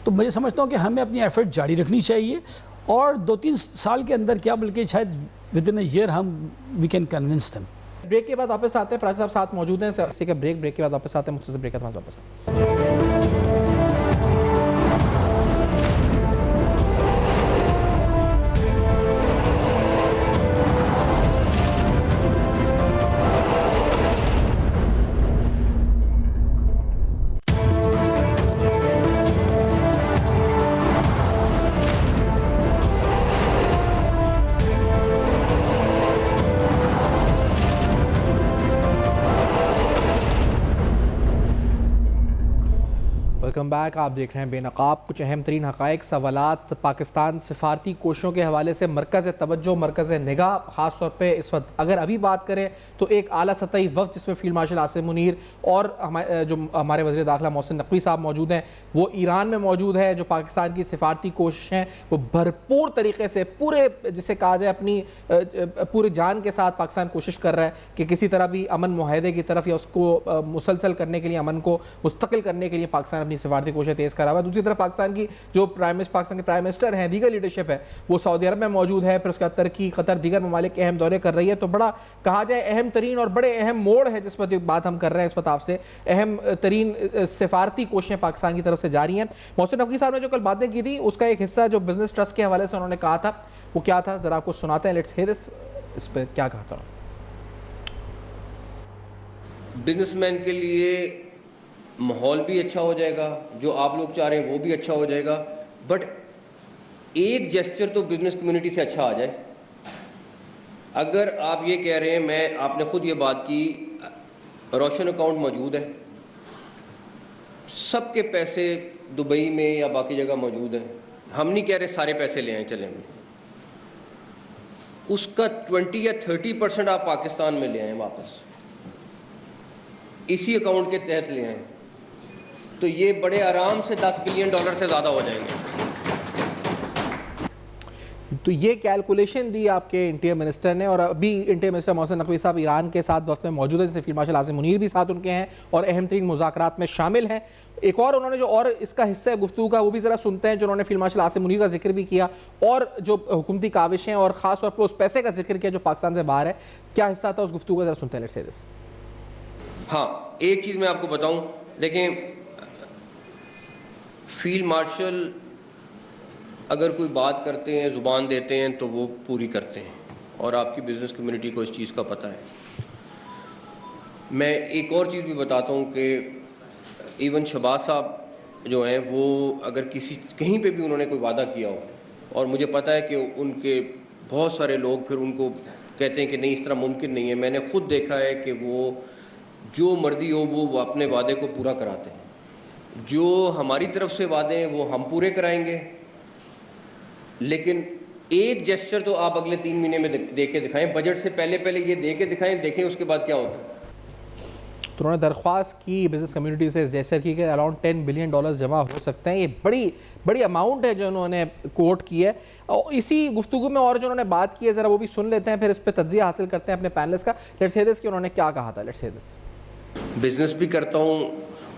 تو میں سمجھتا ہوں کہ ہمیں اپنی ایفرٹ جاری رکھنی چاہیے, اور 2-3 سال کے اندر کیا بلکہ شاید ود ان اے ایئر ہم we can convince them. Break کے بعد واپس آتے ہیں, پراس صاحب ساتھ موجود ہیں. بریک کے بعد واپس آتے ہیں, مختصر بریک کے بعد واپس آتے ہیں. Welcome back. آپ دیکھ رہے ہیں بے نقاب. کچھ اہم ترین حقائق, سوالات. پاکستان سفارتی کوششوں کے حوالے سے مرکز توجہ, مرکز نگاہ, خاص طور پہ اس وقت اگر ابھی بات کریں تو ایک اعلیٰ سطحی وفد جس میں فیلڈ مارشل عاصم منیر اور جو ہمارے وزیر داخلہ محسن نقوی صاحب موجود ہیں, وہ ایران میں موجود ہے. جو پاکستان کی سفارتی کوششیں وہ بھرپور طریقے سے پورے, جسے کہا جائے اپنی پورے جان کے ساتھ پاکستان کوشش کر رہا ہے کہ کسی طرح بھی امن معاہدے کی طرف یا اس کو مسلسل کرنے کے لیے, امن کو مستقل کرنے کے لیے پاکستان اپنی سفارتی کوششیں تیز کر رہا ہے. دوسری طرف پاکستان کی جو پاکستان کے پرائم منسٹر ہیں, دیگر لیڈرشپ ہے, وہ سعودی عرب میں موجود ہے. پھر اس کے بعد ترکی, قطر, دیگر ممالک کے اہم دورے کر رہی ہے. تو بڑا کہا جائے اہم ترین اور بڑے اہم موڑ ہے جس پر بات ہم کر رہے ہیں اس وقت آپ سے. اہم ترین سفارتی کوششیں پاکستان کی طرف سے جاری ہیں. محسن نقوی صاحب نے جو کل باتیں کی تھی اس کا ایک حصہ جو بزنس ٹرسٹ کے حوالے سے انہوں نے کہا تھا, وہ کیا تھا ذرا آپ کو سناتے ہیں. لیٹس ہیئر دس. اس پہ کیا کہا تھا؟ بزنس مین کے لیے ماحول بھی اچھا ہو جائے گا, جو آپ لوگ چاہ رہے ہیں وہ بھی اچھا ہو جائے گا, بٹ ایک جیسچر تو بزنس کمیونٹی سے اچھا آ جائے. اگر آپ یہ کہہ رہے ہیں, آپ نے خود یہ بات کی, روشن اکاؤنٹ موجود ہے, سب کے پیسے دبئی میں یا باقی جگہ موجود ہیں, ہم نہیں کہہ رہے سارے پیسے لے آئیں چلیں گے, اس کا 20 یا 30% آپ پاکستان میں لے آئیں واپس, اسی اکاؤنٹ کے تحت لے آئیں, تو یہ بڑے آرام سے $10 بلین سے زیادہ ہو جائیں گے. تو یہ کیلکولیشن دی آپ کے انٹیریئر منسٹر نے, اور ابھی انٹیریئر منسٹر محسن نقوی صاحب ایران کے ساتھ وقت میں موجود ہیں, جیسے فیلڈ مارشل عاصم منیر بھی ساتھ ان کے ہیں اور اہم ترین مذاکرات میں شامل ہیں. ایک اور انہوں نے جو اور اس کا حصہ ہے گفتگو کا, وہ بھی ذرا سنتے ہیں, جو انہوں نے فیلڈ مارشل عاصم منیر کا ذکر بھی کیا اور جو حکومتی کاوشیں اور خاص طور پر اس پیسے کا ذکر کیا جو پاکستان سے باہر ہے. کیا حصہ تھا اس گفتگو کا, ذرا سنتے ہیں. لیٹس سے دس. ہاں, ایک چیز میں آپ کو بتاؤں, دیکھیں فیلڈ مارشل اگر کوئی بات کرتے ہیں, زبان دیتے ہیں, تو وہ پوری کرتے ہیں, اور آپ کی بزنس کمیونٹی کو اس چیز کا پتہ ہے. میں ایک اور چیز بھی بتاتا ہوں کہ ایون شہباز صاحب جو ہیں, وہ اگر کہیں پہ بھی انہوں نے کوئی وعدہ کیا ہو, اور مجھے پتہ ہے کہ ان کے بہت سارے لوگ پھر ان کو کہتے ہیں کہ نہیں اس طرح ممکن نہیں ہے, میں نے خود دیکھا ہے کہ وہ جو مرضی ہو وہ اپنے وعدے کو پورا کراتے ہیں. جو ہماری طرف سے وعدے ہیں وہ ہم پورے کرائیں گے، لیکن ایک جیسچر تو آپ اگلے 3 مہینے میں دے کے دکھائیں، بجٹ سے پہلے یہ دے کے دکھائیں، دیکھیں اس کے بعد کیا ہوتا ہے۔ تو انہوں نے درخواست کی بزنس کمیونٹی سے جیسے کہ اراؤنڈ $10 بلین جمع ہو سکتے ہیں، یہ بڑی اماؤنٹ ہے جو انہوں نے کوٹ کی ہے۔ اور اسی گفتگو میں اور جو انہوں نے بات کی ہے ذرا وہ بھی سن لیتے ہیں، پھر اس پہ تجزیہ حاصل کرتے ہیں اپنے پینلسٹ کا۔ لیٹس ہیئر دس کہ انہوں نے کیا کہا تھا، لیٹس ہیئر دس۔ بزنس بھی کرتا ہوں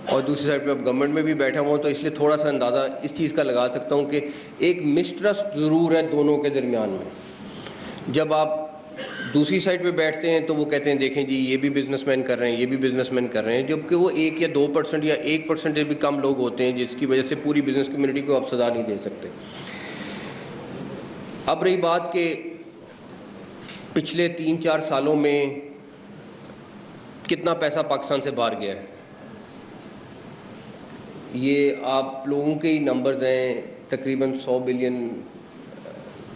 اور دوسری سائڈ پہ اب گورنمنٹ میں بھی بیٹھا ہوا ہوں، تو اس لیے تھوڑا سا اندازہ اس چیز کا لگا سکتا ہوں کہ ایک مسٹرسٹ ضرور ہے دونوں کے درمیان میں۔ جب آپ دوسری سائڈ پہ بیٹھتے ہیں تو وہ کہتے ہیں دیکھیں جی یہ بھی بزنس مین کر رہے ہیں، یہ بھی بزنس مین کر رہے ہیں، جبکہ وہ 1 یا 2% یا 1% بھی کم لوگ ہوتے ہیں جس کی وجہ سے پوری بزنس کمیونٹی کو آپ سزا نہیں دے سکتے۔ اب رہی بات کہ پچھلے 3-4 سالوں میں کتنا پیسہ پاکستان سے باہر گیا ہے، یہ آپ لوگوں کے ہی نمبرز ہیں، تقریباً 100 بلین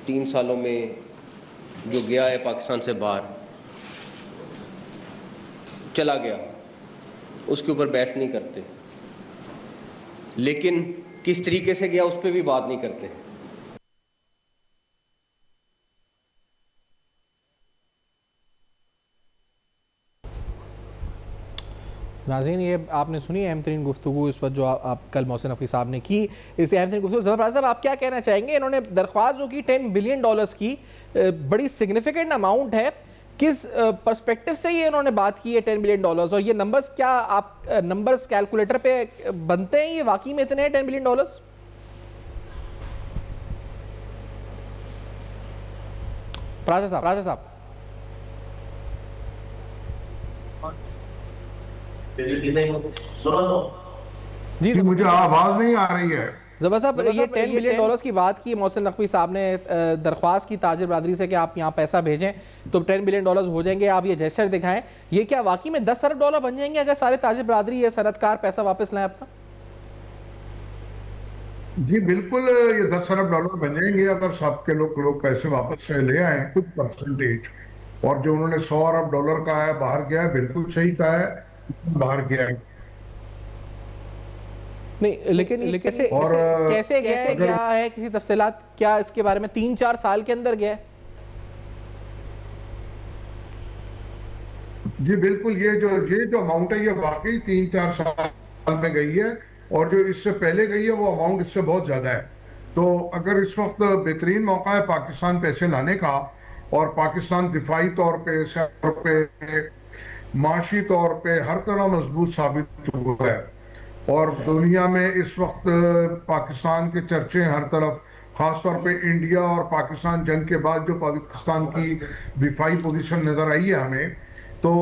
3 سالوں میں جو گیا ہے پاکستان سے باہر، چلا گیا، اس کے اوپر بحث نہیں کرتے، لیکن کس طریقے سے گیا اس پہ بھی بات نہیں کرتے۔ ناظرین یہ آپ نے سنی اہم ترین گفتگو اس وقت جو آپ کل محسن نقوی صاحب نے کی، اس اہم ترین گفتگو۔ ظفر صاحب آپ کیا کہنا چاہیں گے؟ انہوں نے درخواست جو کی $10 بلین کی، بڑی سگنیفیکنٹ اماؤنٹ ہے، کس پرسپیکٹو سے یہ انہوں نے بات کی ہے $10 بلین، اور یہ نمبرز کیا آپ نمبرز کیلکولیٹر پہ بنتے ہیں، یہ واقعی میں اتنے ہیں $10 بلین؟ راجہ صاحب جی مجھے آواز نہیں آ رہی ہے۔ زبر صاحب یہ $10 بلین کی بات کی محسن نقوی صاحب نے، درخواست کی تاجر برادری سے کہ آپ یہاں پیسہ بھیجیں تو $10 بلین ہو جائیں گے، آپ یہ جیسچر دکھائیں، یہ کیا واقعی میں $10 ارب بن جائیں گے اگر سارے تاجر برادری یا صنعتکار پیسہ واپس لائیں اپنا؟ جی بالکل، یہ $10 ارب بن جائیں گے اگر سب کے لوگ پیسے واپس سے لے آئیں کچھ پرسنٹیج۔ اور جو انہوں نے $100 ارب کا ہے باہر گیا ہے، بالکل صحیح کہا ہے، باہر گیا ہے۔ نہیں لیکن کیسے گیا ہے، کسی تفصیلات کیا اس کے بارے میں؟ 3-4 سال کے اندر گیا ہے؟ جی بالکل، یہ جو اماؤنٹ ہے یہ واقعی 3-4 سال میں گئی ہے، اور جو اس سے پہلے گئی ہے وہ اماؤنٹ اس سے بہت زیادہ ہے۔ تو اگر اس وقت بہترین موقع ہے پاکستان پیسے لانے کا، اور پاکستان دفاعی طور پہ، طور پہ، معاشی طور پہ ہر طرح مضبوط ثابت ہوا ہے، اور دنیا میں اس وقت پاکستان کے چرچے ہر طرف، خاص طور پہ انڈیا اور پاکستان جنگ کے بعد جو پاکستان کی دفاعی پوزیشن نظر آئی ہے ہمیں، تو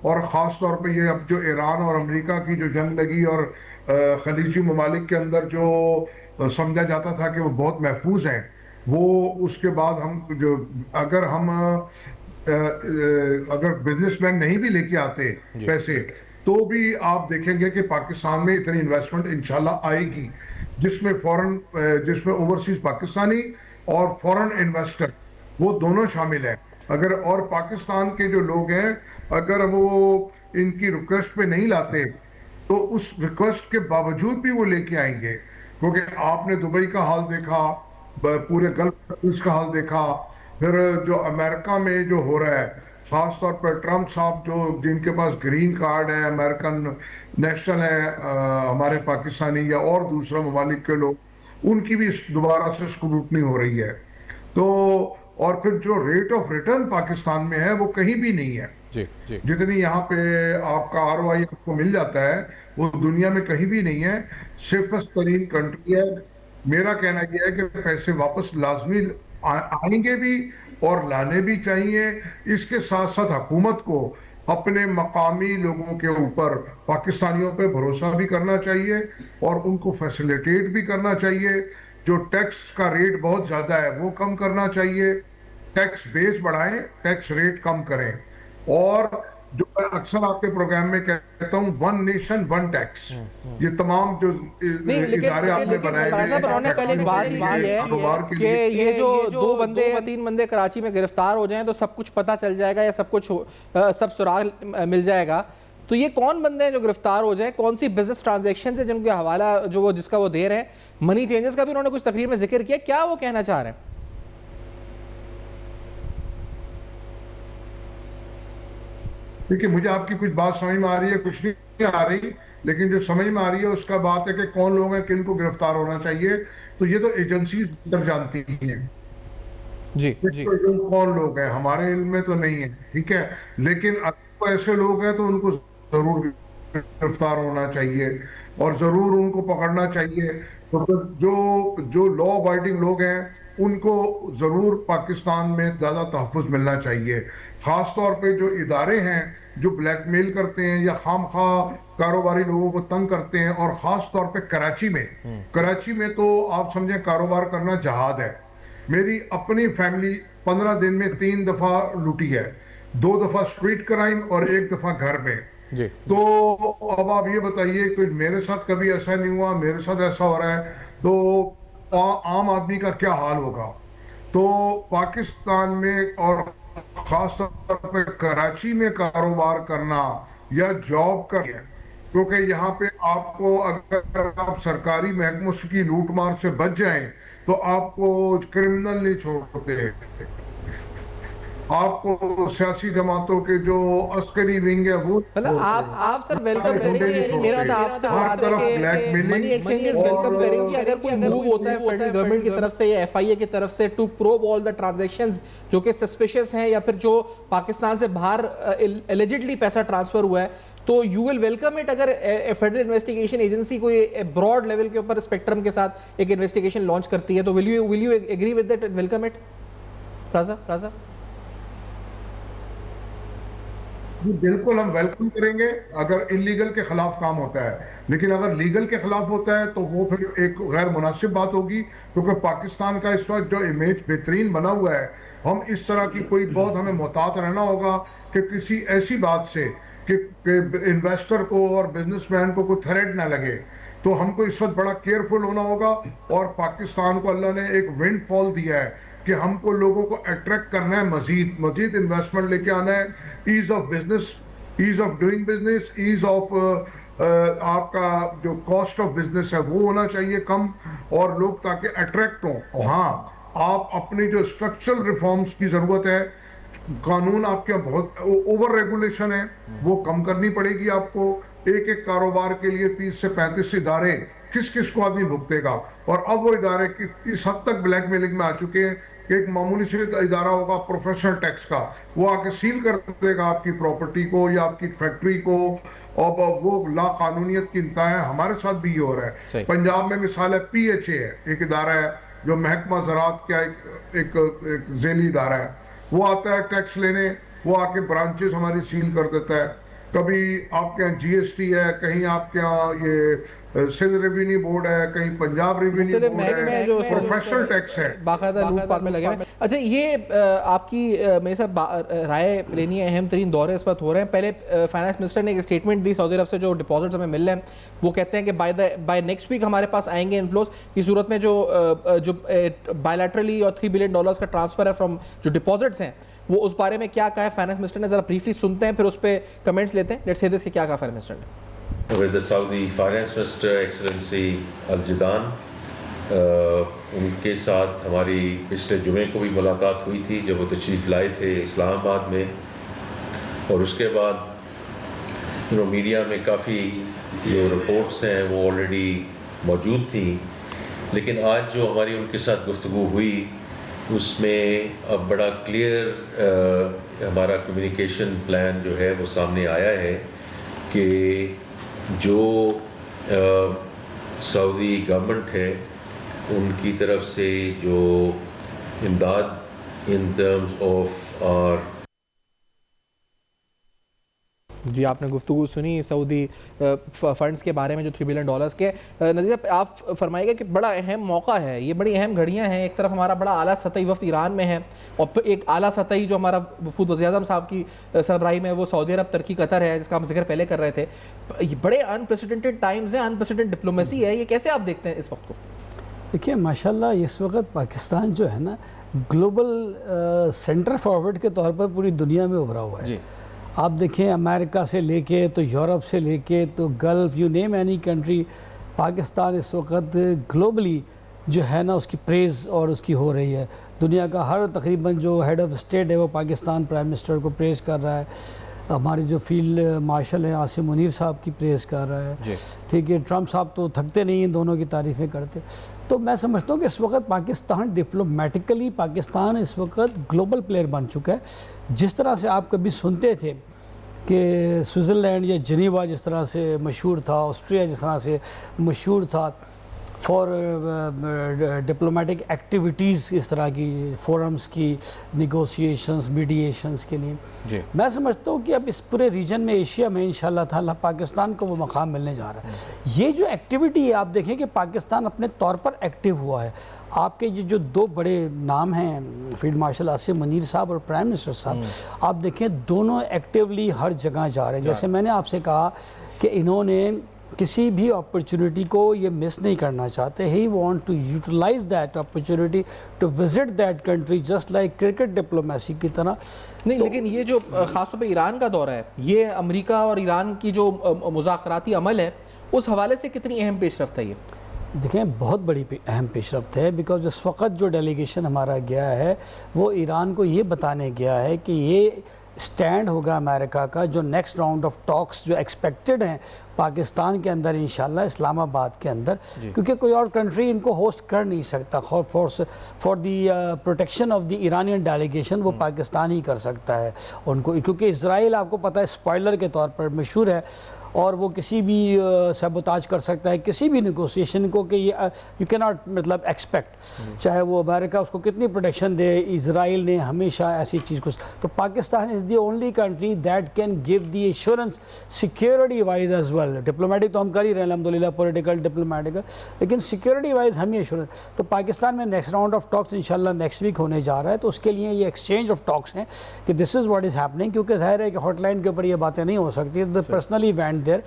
اور خاص طور پہ یہ اب جو ایران اور امریکہ کی جو جنگ لگی اور خلیجی ممالک کے اندر جو سمجھا جاتا تھا کہ وہ بہت محفوظ ہیں، وہ اس کے بعد ہم جو اگر بزنس مین نہیں بھی لے کے آتے پیسے، تو بھی آپ دیکھیں گے کہ پاکستان میں اتنی انویسٹمنٹ انشاءاللہ آئے گی، جس میں اوورسیز پاکستانی اور فورن انویسٹر وہ دونوں شامل ہیں۔ اور پاکستان کے جو لوگ ہیں اگر وہ ان کی ریکویسٹ پہ نہیں لاتے تو اس ریکویسٹ کے باوجود بھی وہ لے کے آئیں گے، کیونکہ آپ نے دبئی کا حال دیکھا، پورے گلف کا حال دیکھا، پھر جو امریکہ میں جو ہو رہا ہے، خاص طور پر ٹرمپ صاحب جن کے پاس گرین کارڈ ہے، امریکن نیشنل ہے، ہمارے پاکستانی یا اور دوسرے ممالک کے لوگ، ان کی بھی دوبارہ سے اسکروٹنی ہو رہی ہے۔ تو اور پھر جو ریٹ آف ریٹرن پاکستان میں ہے وہ کہیں بھی نہیں ہے، جتنی یہاں پہ آپ کا ROI آپ کو مل جاتا ہے وہ دنیا میں کہیں بھی نہیں ہے، سیفسٹ ترین کنٹری ہے۔ میرا کہنا یہ ہے کہ پیسے واپس لازمی آئیں گے بھی اور لانے بھی چاہیے۔ اس کے ساتھ ساتھ حکومت کو اپنے مقامی لوگوں کے اوپر، پاکستانیوں پہ بھروسہ بھی کرنا چاہیے اور ان کو فیسیلیٹیٹ بھی کرنا چاہیے۔ جو ٹیکس کا ریٹ بہت زیادہ ہے وہ کم کرنا چاہیے، ٹیکس بیس بڑھائیں، ٹیکس ریٹ کم کریں، اور جو میں اکثر آپ کے پروگرام میں کہتا ہوں ون نیشن ون ٹیکس، یہ تمام جو ادارے آپ نے بنائے ہوئے ہیں، انہوں نے کل ایک بات کی ہے کہ یہ جو 2 بندے یا 3 بندے کراچی میں گرفتار ہو جائیں تو سب کچھ پتہ چل جائے گا یا سب سراغ مل جائے گا، تو یہ کون بندے ہیں جو گرفتار ہو جائیں؟ کون سی بزنس ٹرانزیکشن ہے جن کے حوالہ جو وہ جس کا وہ دے رہے ہیں؟ منی چینجز کا بھی انہوں نے کچھ تقریر میں ذکر کیا، کیا وہ کہنا چاہ رہے ہیں؟ دیکھیے مجھے آپ کی کچھ بات سمجھ میں آ رہی ہے، کچھ نہیں آ رہی، لیکن جو سمجھ میں آ رہی ہے اس کا بات ہے کہ کون لوگ ہیں کن کو گرفتار ہونا چاہیے، تو یہ تو ایجنسیز بہتر جانتی ہیں جی کون لوگ ہیں، ہمارے علم میں تو نہیں ہے، ٹھیک ہے، لیکن اگر ایسے لوگ ہیں تو ان کو ضرور گرفتار ہونا چاہیے اور ضرور ان کو پکڑنا چاہیے. تو جو لا ابائڈنگ لوگ ہیں ان کو ضرور پاکستان میں زیادہ تحفظ ملنا چاہیے، خاص طور پہ جو ادارے ہیں جو بلیک میل کرتے ہیں یا خام خواہ کاروباری لوگوں کو تنگ کرتے ہیں، اور خاص طور پہ کراچی میں تو آپ سمجھیں کاروبار کرنا جہاد ہے. میری اپنی فیملی 15 دن میں 3 دفعہ لوٹی ہے، 2 دفعہ اسٹریٹ کرائم اور 1 دفعہ گھر میں. تو اب آپ یہ بتائیے کہ میرے ساتھ کبھی ایسا نہیں ہوا، میرے ساتھ ایسا ہو رہا ہے تو عام آدمی کا کیا حال ہوگا. تو پاکستان میں اور خاص طور پہ کراچی میں کاروبار کرنا یا جاب کرنا، کیونکہ یہاں پہ آپ کو اگر آپ سرکاری محکموں کی لوٹ مار سے بچ جائیں تو آپ کو کرمنل نہیں چھوڑتے، آپ کو سیاسی جماعتوں کے جو عسکری ونگ ہے وہ آپ سر ویلکم کریں گے. میرا تو آپ سے بات ہے کہ منی ایکسچینجز ویلکم کریں گے اگر کوئی موو ہوتا ہے فیڈرل گورنمنٹ کی طرف سے یا ایف آئی اے کی طرف سے to probe all the transactions جو کہ سسپیشس ہیں یا پھر جو پاکستان سے باہر ایلیجڈلی پیسہ ٹرانسفر ہوا ہے، تو یو ول ویلکم اٹ اگر فیڈرل انویسٹیگیشن ایجنسی کوئی براڈ لیول کے اوپر اسپیکٹرم کے ساتھ ایک انویسٹیگیشن لانچ کرتی ہے تو will you agree with that and welcome it? Raza بالکل ہم ویلکم کریں گے اگر انلیگل کے خلاف کام ہوتا ہے، لیکن اگر لیگل کے خلاف ہوتا ہے تو وہ پھر ایک غیر مناسب بات ہوگی، کیونکہ پاکستان کا اس وقت جو امیج بہترین بنا ہوا ہے، ہم اس طرح کی کوئی بہت ہمیں محتاط رہنا ہوگا کہ کسی ایسی بات سے کہ انویسٹر کو اور بزنس مین کو کوئی تھریٹ نہ لگے. تو ہم کو اس وقت بڑا کیئرفل ہونا ہوگا، اور پاکستان کو اللہ نے ایک ونڈ فال دیا ہے کہ ہم کو لوگوں کو اٹریکٹ کرنا ہے، مزید انویسٹمنٹ لے کے آنا ہے، as of business, as of doing business, as of آپ کا جو کاسٹ آف بزنس ہے وہ ہونا چاہیے کم، اور لوگ تاکہ اٹریکٹ ہوں. ہاں آپ اپنی جو اسٹرکچرل ریفارمز کی ضرورت ہے، قانون آپ کے بہت اوور ریگولیشن ہے، وہ کم کرنی پڑے گی آپ کو. ایک کاروبار کے لیے 30 سے 35 ادارے کس کو آدمی بھگتے گا، اور اب وہ ادارے اس حد تک بلیک میلنگ میں آ چکے ہیں کہ ایک معمولی سے ادارہ ہوگا پروفیشنل ٹیکس کا، وہ آ کے سیل کر دے گا آپ کی پراپرٹی کو یا آپ کی فیکٹری کو، اور وہ لا قانونیت کی انتہا ہے. ہمارے ساتھ بھی یہ ہو رہا ہے. پنجاب میں مثال ہے PHA ہے، ایک ادارہ ہے جو محکمہ زراعت کا ایک ذیلی ادارہ ہے، وہ آتا ہے ٹیکس لینے، وہ آ کے برانچز ہماری سیل کر دیتا ہے. کبھی آپ کے یہاں GST ہے، کہیں آپ کے یہاں یہ سندھ ریونیو بورڈ ہے، کہیں پنجاب ریونیو بورڈ ہے، پروفیشنل ٹیکس ہے، باقاعدہ لوٹ پاٹ میں لگے ہوئے. اچھا یہ آپ کی میرے ساتھ رائے لینی ہے، اہم ترین دورے اس وقت ہو رہے ہیں. پہلے فائنانس منسٹر نے ایک اسٹیٹمنٹ دی سعودی عرب سے جو ڈپازٹس ہمیں مل رہے ہیں، وہ کہتے ہیں کہ بائی نیکسٹ ویک ہمارے پاس آئیں گے انفلوز کی صورت میں جو بائیلیٹرلی اور $3 بلین کا ٹرانسفر ہے فرام جو ڈپازٹس ہیں. وہ اس بارے میں کیا کہا ہے فائنانس منسٹر نے، ذرا بریفلی سنتے ہیں پھر اس پہ کمنٹس لیتے ہیں. لیٹس سی دس کہ کیا کہا فائنانس منسٹر نے. With the Saudi Finance Minister Excellency Al-Jadaan, ان کے ساتھ ہماری پچھلے جمعے کو بھی ملاقات ہوئی تھی جب وہ تشریف لائے تھے اسلام آباد میں، اور اس کے بعد میڈیا میں کافی جو رپورٹس ہیں وہ آلریڈی موجود تھیں، لیکن آج جو ہماری ان کے ساتھ گفتگو ہوئی اس میں اب بڑا کلیئر ہمارا کمیونیکیشن پلان جو ہے وہ سامنے آیا ہے کہ جو سعودی گورنمنٹ ہے ان کی طرف سے جو امداد ان ٹرمز آف آر. جی آپ نے گفتگو سنی سعودی فنڈز کے بارے میں جو $3 بلین کے. نذیر آپ فرمائیے گا کہ بڑا اہم موقع ہے، یہ بڑی اہم گھڑیاں ہیں. ایک طرف ہمارا بڑا اعلیٰ سطحی وفد ایران میں ہے، اور پھر ایک اعلیٰ سطحی جو ہمارا وفود وزیر اعظم صاحب کی سربراہی میں وہ سعودی عرب، ترکی، قطر ہے جس کا ہم ذکر پہلے کر رہے تھے. یہ بڑے انپریسیڈنٹڈ ٹائمز ہیں، انپریسیڈنٹڈ ڈپلومیسی ہے. یہ کیسے آپ دیکھتے ہیں اس وقت کو؟ دیکھیے ماشاءاللہ اس وقت پاکستان جو ہے نا گلوبل سینٹر فارورڈ کے طور پر پوری دنیا میں ابھرا ہوا ہے. آپ دیکھیں امریکہ سے لے کے تو یورپ سے لے کے تو gulf, you name any country, Pakistan اس وقت گلوبلی جو ہے نا اس کی پریز اور اس کی ہو رہی ہے. دنیا کا ہر تقریباً جو ہیڈ آف اسٹیٹ ہے وہ پاکستان پرائم منسٹر کو پریز کر رہا ہے. ہمارے جو فیلڈ مارشل ہیں عاصم منیر صاحب کی پریز کر رہا ہے. ٹھیک ہے، ٹرمپ صاحب تو تھکتے نہیں ہیں، دونوں کی تعریفیں کرتے. تو میں سمجھتا ہوں کہ اس وقت پاکستان ڈپلومیٹیکلی پاکستان اس وقت گلوبل پلیئر بن چکا ہے. جس طرح سے آپ کبھی سنتے تھے کہ سوئٹزرلینڈ یا جنیوا جس طرح سے مشہور تھا، آسٹریا جس طرح سے مشہور تھا فار ڈپلومیٹک ایکٹیویٹیز، اس طرح کی فورمز کی نیگوسیشنز میڈییشنز کے لیے، میں سمجھتا ہوں کہ اب اس پورے ریجن میں ایشیا میں انشاءاللہ تعالیٰ پاکستان کو وہ مقام ملنے جا رہا ہے. یہ جو ایکٹیویٹی ہے آپ دیکھیں کہ پاکستان اپنے طور پر ایکٹیو ہوا ہے. آپ کے جو دو بڑے نام ہیں فیلڈ مارشل عاصم منیر صاحب اور پرائم منسٹر صاحب، آپ دیکھیں دونوں ایکٹیولی ہر جگہ جا رہے ہیں. جیسے میں نے آپ سے کہا کہ انہوں نے کسی بھی اپرچونٹی کو یہ مس نہیں کرنا چاہتے. He want to utilize that opportunity to visit that country just like cricket diplomacy کی طرح. نہیں لیکن یہ جو خاص طور پہ ایران کا دورہ ہے، یہ امریکہ اور ایران کی جو مذاکراتی عمل ہے اس حوالے سے کتنی اہم پیش رفت ہے؟ یہ دیکھیں بہت بڑی اہم پیش رفت ہے، بیکاز اس وقت جو ڈیلیگیشن ہمارا گیا ہے وہ ایران کو یہ بتانے گیا ہے کہ یہ سٹینڈ ہوگا امریکہ کا جو نیکسٹ راؤنڈ آف ٹاکس جو ایکسپیکٹڈ ہیں پاکستان کے اندر انشاءاللہ اسلام آباد کے اندر، کیونکہ کوئی اور کنٹری ان کو ہوسٹ کر نہیں سکتا. For the protection of the Iranian delegation وہ پاکستان ہی کر سکتا ہے ان کو، کیونکہ اسرائیل آپ کو پتہ ہے اسپوائلر کے طور پر مشہور ہے اور وہ کسی بھی سیبوتاج کر سکتا ہے کسی بھی نیگوسیشن کو، کہ یہ یو کی ناٹ مطلب ایکسپیکٹ، چاہے وہ امریکہ اس کو کتنی پروٹیکشن دے، اسرائیل نے ہمیشہ ایسی چیز کو. تو Pakistan is the only country that can give the assurance security wise as well. Diplomatic تو ہم کر ہی رہے ہیں الحمدللہ، پولیٹیکل ڈپلومیٹک، لیکن سیکیورٹی وائز ہم یہ ایشورنس. تو پاکستان میں نیکسٹ راؤنڈ آف ٹاکس انشاءاللہ نیکسٹ ویک ہونے جا رہا ہے. تو اس کے لیے یہ ایکسچینج آف ٹاکس ہیں کہ دس از واٹ از ہیپننگ، کیونکہ ظاہر ہے کہ ہاٹ لائن کے اوپر یہ باتیں نہیں ہو سکتی. پرسنلی وینٹ دیر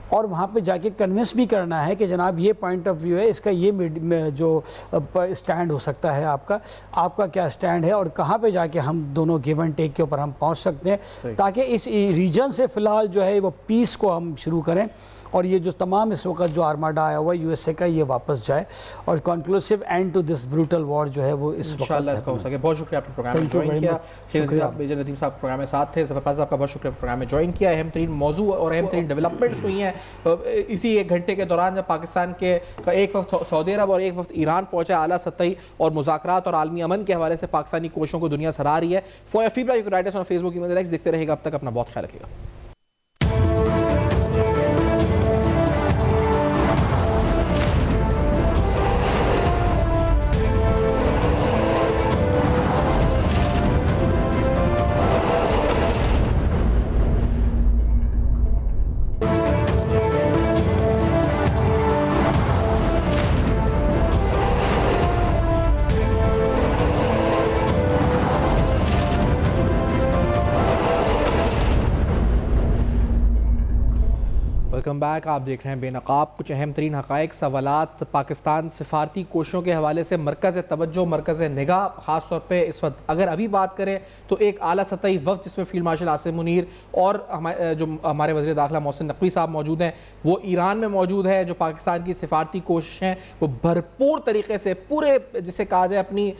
اور وہاں پہ جا کے کنونس بھی کرنا ہے کہ جناب یہ پوائنٹ آف ویو ہے، اس کا یہ جو اسٹینڈ ہو سکتا ہے آپ کا کیا اسٹینڈ ہے اور کہاں پہ جا کے ہم دونوں گیو اینڈ ٹیک کے اوپر ہم پہنچ سکتے ہیں، تاکہ اس ریجن سے فی الحال جو ہے وہ پیس کو ہم شروع کریں اور یہ جو تمام اس وقت جو آرماڈا آیا ہوا ہے یو ایس اے کا یہ واپس جائے اور کنکلوسیو اینڈ ٹو دس بروٹل وار جو ہے وہ اس وقت انشاءاللہ اس کا ہو سکے. بہت شکریہ آپ نے پروگرام میں جوائن کیا. میجر ندیم صاحب پروگرام میں ساتھ تھے. ظفر فاضل صاحب کا بہت شکریہ پروگرام میں جوائن کیا. اہم ترین موضوع اور اہم ترین ڈیولپمنٹس ہوئی ہیں اسی ایک گھنٹے کے دوران، جب پاکستان کے ایک وقت سعودی عرب اور ایک وقت ایران پہنچا. اعلیٰ سطحی اور مذاکرات اور عالمی امن کے حوالے سے پاکستانی کوششوں کو دنیا سراہ رہی ہے. For feedback you can write us on Facebook email X. دیکھتے رہے گا. اب تک اپنا بہت خیال رکھیے گا. Welcome back. آپ دیکھ رہے ہیں بے نقاب. کچھ اہم ترین حقائق، سوالات، پاکستان سفارتی کوششوں کے حوالے سے مرکز توجہ، مرکز نگاہ. خاص طور پہ اس وقت اگر ابھی بات کریں تو ایک اعلیٰ سطحی وفد جس میں فیلڈ مارشل عاصم منیر اور جو ہمارے وزیر داخلہ محسن نقوی صاحب موجود ہیں وہ ایران میں موجود ہے. جو پاکستان کی سفارتی کوششیں وہ بھرپور طریقے سے پورے جسے کہا جائے اپنی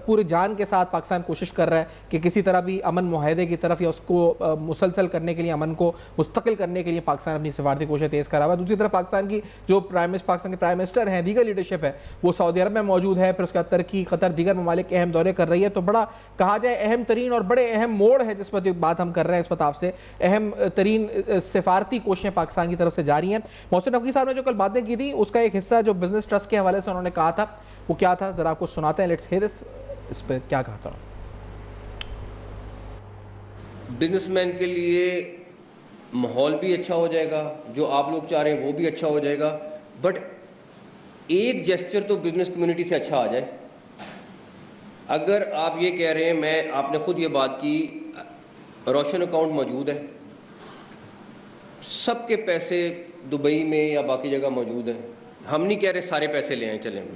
پورے جان کے ساتھ پاکستان کوشش کر رہا ہے کہ کسی طرح بھی امن معاہدے کی طرف یا اس کو مسلسل کرنے کے لیے، امن کو مستقل کرنے کے لیے پاکستان اپنی سفارتی کوششیں تیز کر رہا ہے. دوسری طرف پاکستان کی جو پاکستان کے پرائم منسٹر ہیں، دیگر لیڈرشپ ہے، وہ سعودی عرب میں موجود ہے. پھر اس کے بعد ترکی، قطر، دیگر ممالک کے اہم دورے کر رہی ہے. تو بڑا کہا جائے اہم ترین اور بڑے اہم موڑ ہے جس پر بات ہم کر رہے ہیں اس وقت آپ سے. اہم ترین سفارتی کوششیں پاکستان کی طرف سے جاری ہیں. محسن نقوی صاحب نے جو کل باتیں کی تھی اس کا ایک حصہ جو بزنس ٹرسٹ کے حوالے سے انہوں نے کہا تھا وہ کیا تھا، ذرا آپ کو سناتے ہیں. لیٹس ہیئر دس. اس پہ کیا کہا تھا؟ بزنس مین کے لیے ماحول بھی اچھا ہو جائے گا، جو آپ لوگ چاہ رہے ہیں وہ بھی اچھا ہو جائے گا، بٹ ایک جیسچر تو بزنس کمیونٹی سے اچھا آ جائے. اگر آپ یہ کہہ رہے ہیں، آپ نے خود یہ بات کی، روشن اکاؤنٹ موجود ہے، سب کے پیسے دبئی میں یا باقی جگہ موجود ہیں. ہم نہیں کہہ رہے سارے پیسے لے آئیں چلیں گے،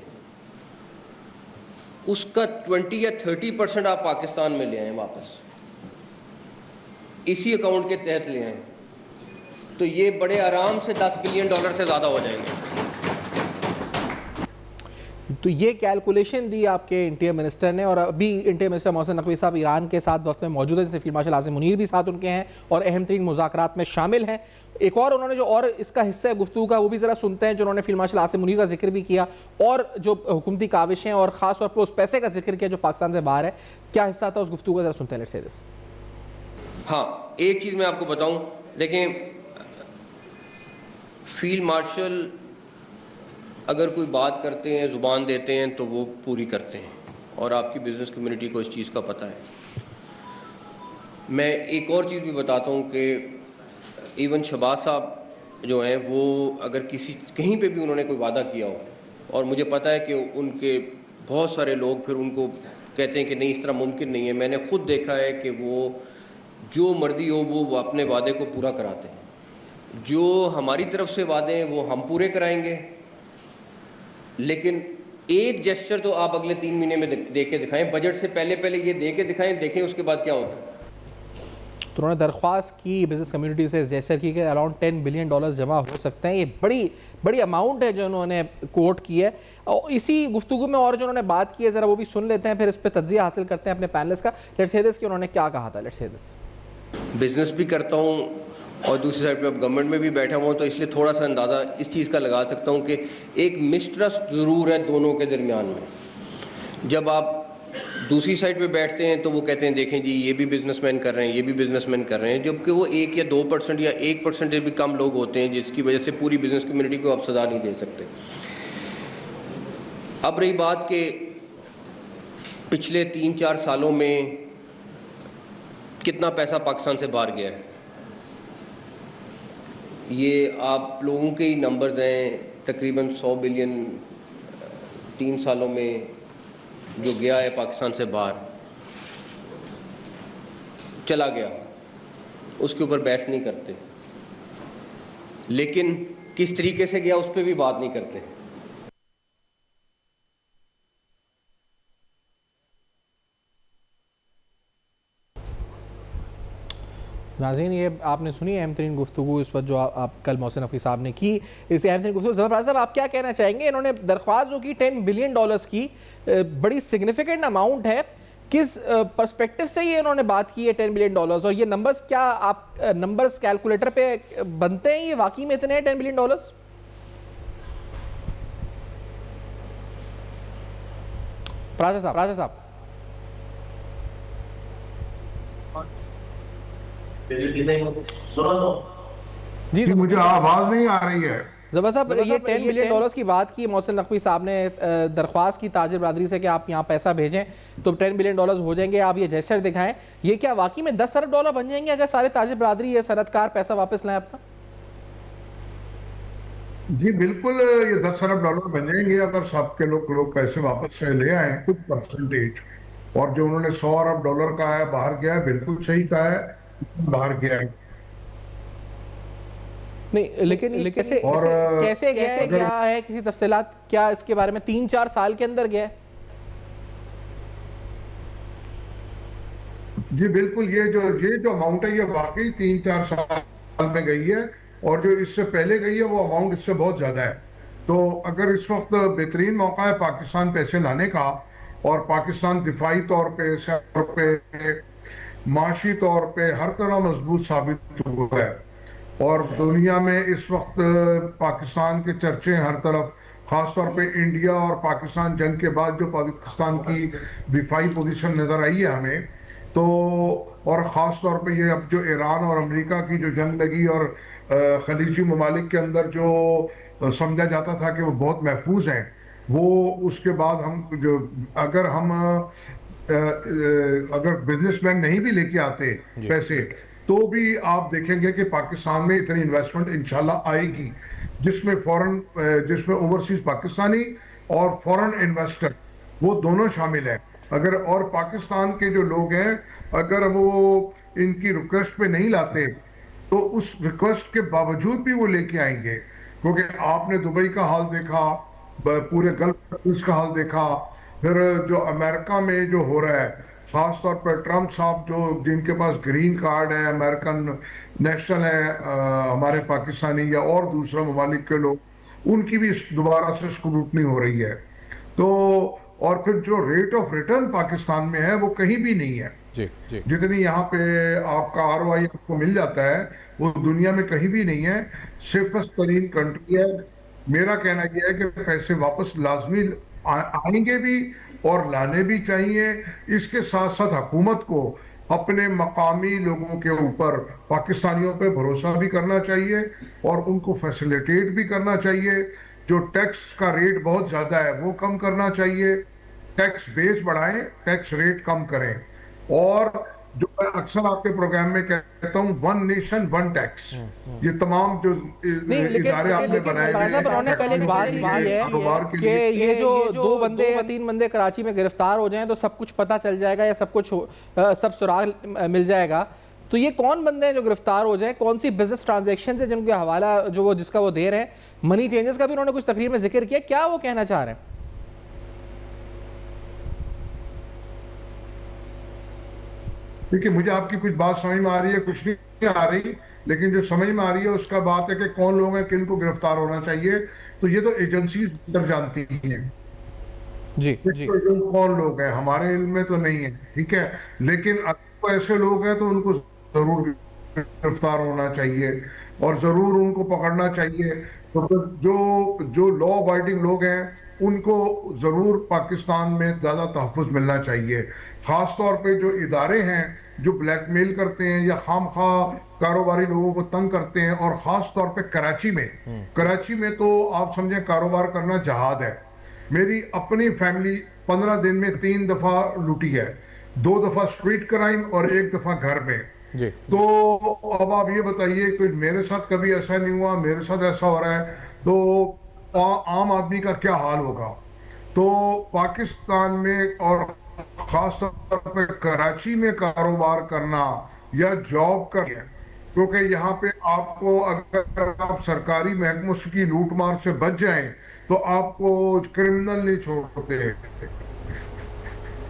اس کا 20 یا 30% آپ پاکستان میں لے آئیں واپس. اسی اکاؤنٹ کے تحت لے آئیں تو یہ بڑے آرام سے $10 بلین سے زیادہ ہو جائیں گے. تو یہ کیلکولیشن دی آپ کے انٹیریئر منسٹر نے, اور ابھی انٹیریئر منسٹر محسن نقوی صاحب ایران کے ساتھ وقت میں موجود ہیں, جیسے فیلڈ مارشل عاصم منیر بھی ساتھ ان کے ہیں اور اہم ترین مذاکرات میں شامل ہیں. ایک اور انہوں نے جو اور اس کا حصہ ہے گفتگو کا وہ بھی ذرا سنتے ہیں, جو انہوں نے فیلڈ مارشل عاصم منیر کا ذکر بھی کیا اور جو حکومتی کاوشیں اور خاص طور پر اس پیسے کا ذکر کیا جو پاکستان سے باہر ہے. کیا حصہ تھا اس گفتگو کا, ذرا سنتے ہیں. لیٹس سے دس. ہاں, ایک چیز میں آپ کو بتاؤں, دیکھیں فیلڈ مارشل اگر کوئی بات کرتے ہیں, زبان دیتے ہیں تو وہ پوری کرتے ہیں, اور آپ کی بزنس کمیونٹی کو اس چیز کا پتہ ہے. میں ایک اور چیز بھی بتاتا ہوں کہ ایون شہباز صاحب جو ہیں وہ اگر کہیں پہ بھی انہوں نے کوئی وعدہ کیا ہو, اور مجھے پتہ ہے کہ ان کے بہت سارے لوگ پھر ان کو کہتے ہیں کہ نہیں اس طرح ممکن نہیں ہے, میں نے خود دیکھا ہے کہ وہ جو مرضی ہو وہ اپنے وعدے کو پورا کراتے ہیں. جو ہماری طرف سے وعدے ہیں وہ ہم پورے کرائیں گے, لیکن ایک جیسچر تو آپ اگلے 3 مہینے میں دے کے دکھائیں, بجٹ سے پہلے یہ دے کے دکھائیں, دیکھیں اس کے بعد کیا ہوتا ہے. تو انہوں نے درخواست کی بزنس کمیونٹی سے جیسر کی کہ اراؤنڈ $10 بلین جمع ہو سکتے ہیں. یہ بڑی اماؤنٹ ہے جو انہوں نے کوٹ کی ہے. اور اسی گفتگو میں اور جو انہوں نے بات کی ہے ذرا وہ بھی سن لیتے ہیں, پھر اس پہ تجزیہ حاصل کرتے ہیں اپنے پینلسٹ کا. لیٹس سے دس کہ انہوں نے کیا کہا تھا. Let's say this. بزنس بھی کرتا ہوں اور دوسری سائڈ پہ اب گورنمنٹ میں بھی بیٹھا ہوا ہوں, تو اس لیے تھوڑا سا اندازہ اس چیز کا لگا سکتا ہوں کہ ایک مسٹرسٹ ضرور ہے دونوں کے درمیان میں. جب آپ دوسری سائڈ پہ بیٹھتے ہیں تو وہ کہتے ہیں دیکھیں جی یہ بھی بزنس مین کر رہے ہیں, یہ بھی بزنس مین کر رہے ہیں, جبکہ وہ 1 یا 2% یا 1% بھی کم لوگ ہوتے ہیں جس کی وجہ سے پوری بزنس کمیونٹی کو آپ سزا نہیں دے سکتے. اب رہی بات کہ پچھلے 3-4 سالوں میں کتنا پیسہ پاکستان سے باہر گیا ہے, یہ آپ لوگوں کے ہی نمبرز ہیں. تقریباً $100 بلین 3 سالوں میں جو گیا ہے پاکستان سے باہر, چلا گیا, اس کے اوپر بحث نہیں کرتے, لیکن کس طریقے سے گیا اس پہ بھی بات نہیں کرتے. ناظرین, یہ آپ نے سنی اہم ترین گفتگو اس وقت جو آپ کل محسن نقوی صاحب نے کی. اس اہم ترین گفتگو ظفر صاحب آپ کیا کہنا چاہیں گے؟ انہوں نے درخواست جو کی $10 بلین کی, بڑی سگنیفیکنٹ اماؤنٹ ہے. کس پرسپیکٹو سے یہ انہوں نے بات کی ہے $10 بلین, اور یہ نمبرز کیا آپ نمبرز کیلکولیٹر پہ بنتے ہیں, یہ واقعی میں اتنے ہیں $10 بلین؟ راجہ صاحب جی مجھے آواز نہیں آ رہی ہے. زبر صاحب, یہ $10 بلین کی بات کی محسن نقوی صاحب نے, درخواست کی تاجر برادری سے کہ آپ یہاں پیسہ بھیجیں تو $10 بلین ہو جائیں گے, آپ یہ جیسر دکھائیں. یہ کیا واقعی میں $10 ارب بن جائیں گے اگر سارے تاجر برادری یا صنعت کار پیسہ واپس لائیں اپنا؟ جی بالکل, یہ $10 ارب بن جائیں گے اگر سب کے لوگ پیسے واپس سے لے آئیں کچھ پرسنٹیج. اور جو انہوں نے $100 ارب کا ہے باہر گیا ہے, بالکل صحیح کہا ہے, باہر گیا ہے. نہیں لیکن کیسے گیا ہے, کسی تفصیلات کیا اس کے بارے میں؟ 3-4 سال کے اندر گیا ہے؟ جی بالکل, یہ جو اماؤنٹ ہے یہ واقعی 3-4 سال میں گئی ہے, اور جو اس سے پہلے گئی ہے وہ اماؤنٹ اس سے بہت زیادہ ہے. تو اگر اس وقت بہترین موقع ہے پاکستان پیسے لانے کا, اور پاکستان دفاعی طور پہ, طور پہ, معاشی طور پہ ہر طرح مضبوط ثابت ہوا ہے, اور دنیا میں اس وقت پاکستان کے چرچے ہر طرف, خاص طور پہ انڈیا اور پاکستان جنگ کے بعد جو پاکستان کی دفاعی پوزیشن نظر آئی ہے ہمیں, تو اور خاص طور پہ یہ اب جو ایران اور امریکہ کی جو جنگ لگی اور خلیجی ممالک کے اندر جو سمجھا جاتا تھا کہ وہ بہت محفوظ ہیں, وہ اس کے بعد ہم جو اگر بزنس مین نہیں بھی لے کے آتے پیسے تو بھی آپ دیکھیں گے کہ پاکستان میں اتنی انویسٹمنٹ انشاءاللہ آئے گی, جس میں اوورسیز پاکستانی اور فورن انویسٹر وہ دونوں شامل ہیں. اگر اور پاکستان کے جو لوگ ہیں اگر وہ ان کی ریکویسٹ پہ نہیں لاتے تو اس ریکویسٹ کے باوجود بھی وہ لے کے آئیں گے, کیونکہ آپ نے دبئی کا حال دیکھا, پورے گلف کا حال دیکھا, پھر جو امریکہ میں جو ہو رہا ہے خاص طور پر ٹرمپ صاحب جو جن کے پاس گرین کارڈ ہے، امریکن نیشنل ہے، ہمارے پاکستانی یا اور دوسرے ممالک کے لوگ، ان کی بھی دوبارہ سے اسکروٹنی ہو رہی ہے. تو اور پھر جو ریٹ آف ریٹرن پاکستان میں ہے وہ کہیں بھی نہیں ہے. جتنی یہاں پہ آپ کا ROI آپ کو مل جاتا ہے وہ دنیا میں کہیں بھی نہیں ہے. سیفسٹ ترین کنٹری ہے. میرا کہنا یہ ہے کہ پیسے واپس لازمی آئیں گے بھی اور لانے بھی چاہیے. اس کے ساتھ ساتھ حکومت کو اپنے مقامی لوگوں کے اوپر، پاکستانیوں پہ بھروسہ بھی کرنا چاہیے اور ان کو فیسیلیٹیٹ بھی کرنا چاہیے. جو ٹیکس کا ریٹ بہت زیادہ ہے وہ کم کرنا چاہیے. ٹیکس بیس بڑھائیں، ٹیکس ریٹ کم کریں. اور جو میں اکثر آپ کے پروگرام میں کہتا ہوں، ون نیشن ون ٹیکس، یہ تمام جو ادارے آپ نے بنائے کہ یہ جو 2 بندے 3 بندے کراچی میں گرفتار ہو جائیں تو سب کچھ پتہ چل جائے گا یا سب سراغ مل جائے گا. تو یہ کون بندے ہیں جو گرفتار ہو جائیں؟ کون سی بزنس ٹرانزیکشنز ہیں جن کے حوالہ جس کا وہ دے رہے ہیں؟ منی چینجز کا بھی انہوں نے کچھ تقریر میں ذکر کیا. کیا وہ کہنا چاہ رہے ہیں؟ دیکھیے، مجھے آپ کی کچھ بات سمجھ میں آ رہی ہے، کچھ نہیں آ رہی، لیکن جو سمجھ میں آ رہی ہے اس کا بات ہے کہ کون لوگ ہیں، کن کو گرفتار ہونا چاہیے. تو یہ تو ایجنسیز بہتر جانتی ہیں جی کون لوگ ہیں، ہمارے علم میں تو نہیں ہے. ٹھیک ہے، لیکن اگر ایسے لوگ ہیں تو ان کو ضرور گرفتار ہونا چاہیے اور ضرور ان کو پکڑنا چاہیے. تو جو لا ابائڈنگ لوگ ہیں ان کو ضرور پاکستان میں زیادہ تحفظ ملنا چاہیے. خاص طور پہ جو ادارے ہیں جو بلیک میل کرتے ہیں یا خام خواہ کاروباری لوگوں کو تنگ کرتے ہیں، اور خاص طور پہ کراچی میں تو آپ سمجھیں کاروبار کرنا جہاد ہے. میری اپنی فیملی 15 دن میں 3 دفعہ لوٹی ہے، 2 دفعہ اسٹریٹ کرائم اور 1 دفعہ گھر میں. تو اب آپ یہ بتائیے کہ میرے ساتھ کبھی ایسا نہیں ہوا، میرے ساتھ ایسا ہو رہا ہے، تو عام آدمی کا کیا حال ہوگا. تو پاکستان میں اور خاص طور پہ کراچی میں کاروبار کرنا یا جاب کرنا، کیونکہ یہاں پہ آپ کو اگر آپ سرکاری محکموں کی لوٹ مار سے بچ جائیں تو آپ کو کرمنل نہیں چھوڑتے.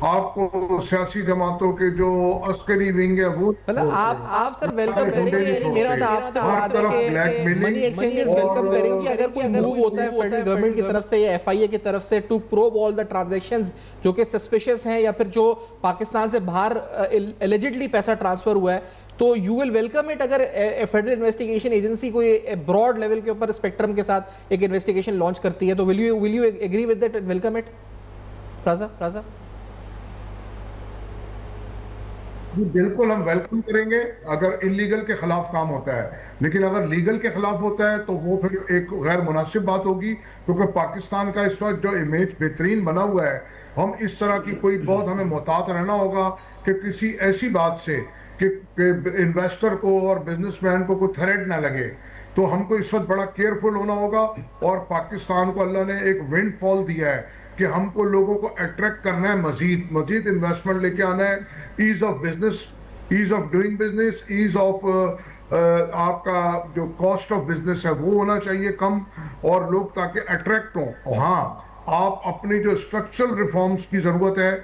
آپ کو سیاسی جماعتوں کے جو عسکری ونگ ہے وہ آپ سر ویلکم کریں گے. میرا تو آپ سے بات ہے کہ منی ایکسچینجز ویلکم کریں گے اگر کوئی موو ہوتا ہے فیڈرل گورنمنٹ کی طرف سے یا FIA کی طرف سے to probe all the transactions جو کہ سسپیشس ہیں یا پھر جو پاکستان سے باہر ایلیجڈلی پیسہ ٹرانسفر ہوا ہے، تو یو ول ویلکم اٹ اگر فیڈرل انویسٹیگیشن ایجنسی کوئی براڈ لیول کے اوپر اسپیکٹرم کے ساتھ ایک انویسٹیگیشن لانچ کرتی ہے تو will you agree with that, welcome it? Raza بالکل ہم ویلکم کریں گے اگر انلیگل کے خلاف کام ہوتا ہے، لیکن اگر لیگل کے خلاف ہوتا ہے تو وہ پھر ایک غیر مناسب بات ہوگی. کیونکہ پاکستان کا اس وقت جو امیج بہترین بنا ہوا ہے، ہم اس طرح کی کوئی بہت ہمیں محتاط رہنا ہوگا کہ کسی ایسی بات سے کہ انویسٹر کو اور بزنس مین کو کوئی تھریٹ نہ لگے. تو ہم کو اس وقت بڑا کیئرفل ہونا ہوگا. اور پاکستان کو اللہ نے ایک ونڈ فال دیا ہے کہ ہم کو لوگوں کو اٹریکٹ کرنا ہے، مزید انویسٹمنٹ لے کے آنا ہے. As of business, as of doing business, as of آپ کا جو کاسٹ آف بزنس ہے وہ ہونا چاہیے کم، اور لوگ تاکہ اٹریکٹ ہوں. اور ہاں، آپ اپنی جو اسٹرکچرل ریفارمز کی ضرورت ہے،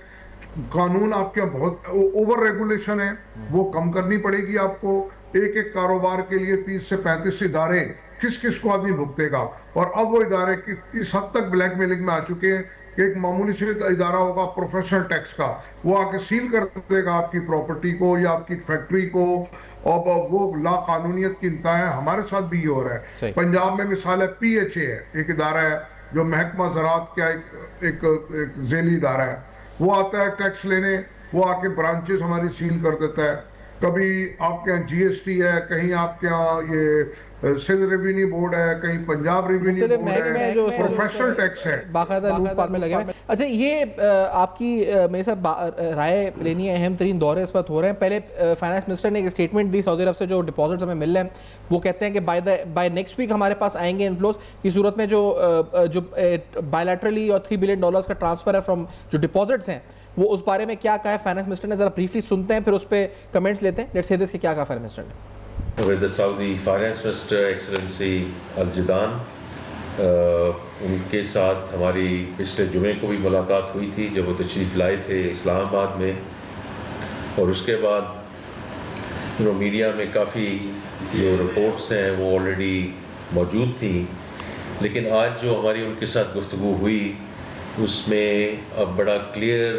قانون آپ کے بہت اوور ریگولیشن ہے، وہ کم کرنی پڑے گی آپ کو. ایک کاروبار کے لیے 30 سے 35 ادارے، کس کو آدمی بھگتے گا. اور اب وہ ادارے اس حد تک بلیک میلنگ میں آ چکے ہیں کہ ایک معمولی سے ادارہ ہوگا پروفیشنل ٹیکس کا، وہ آ کے سیل کر دے گا آپ کی پراپرٹی کو یا آپ کی فیکٹری کو، اور وہ لا قانونیت کی انتہا ہے. ہمارے ساتھ بھی یہ ہو رہا ہے. پنجاب میں مثال ہے PHA ہے، ایک ادارہ ہے جو محکمہ زراعت کا ایک ذیلی ادارہ ہے. وہ آتا ہے ٹیکس لینے، وہ آ کے برانچز ہماری سیل کر دیتا ہے. کبھی آپ کے یہاں GST ہے، کہیں آپ کے یہاں یہ سندھ ریونیو بورڈ ہے، کہیں پنجاب ریونیو بورڈ ہے، پروفیشنل ٹیکس ہے، باقاعدہ لوٹ پار میں لگے ہوئے. اچھا، یہ آپ کی میرے ساتھ رائے لینی ہے. اہم ترین دورے اس وقت ہو رہے ہیں. پہلے فائنانس منسٹر نے ایک اسٹیٹمنٹ دی سعودی عرب سے جو ڈپازٹس ہمیں مل رہے ہیں، وہ کہتے ہیں کہ بائی نیکسٹ ویک ہمارے پاس آئیں گے انفلوز کی صورت میں جو بائیلیٹرلی اور $3 بلین کا ٹرانسفر ہے فرام جو ڈپازٹس ہیں. وہ اس بارے میں کیا کہا ہے فائنانس منسٹر نے؟ ذرا بریفلی سنتے ہیں پھر اس پہ کمنٹس لیتے ہیں. لیٹس سی دس کہ کیا کہا فائنانس منسٹر نے. With the Saudi Finance Minister Excellency Al Jidaan، ان کے ساتھ ہماری پچھلے جمعے کو بھی ملاقات ہوئی تھی جب وہ تشریف لائے تھے اسلام آباد میں. اور اس کے بعد میڈیا میں کافی جو رپورٹس ہیں وہ آلریڈی موجود تھیں، لیکن آج جو ہماری ان کے ساتھ گفتگو ہوئی اس میں اب بڑا کلیئر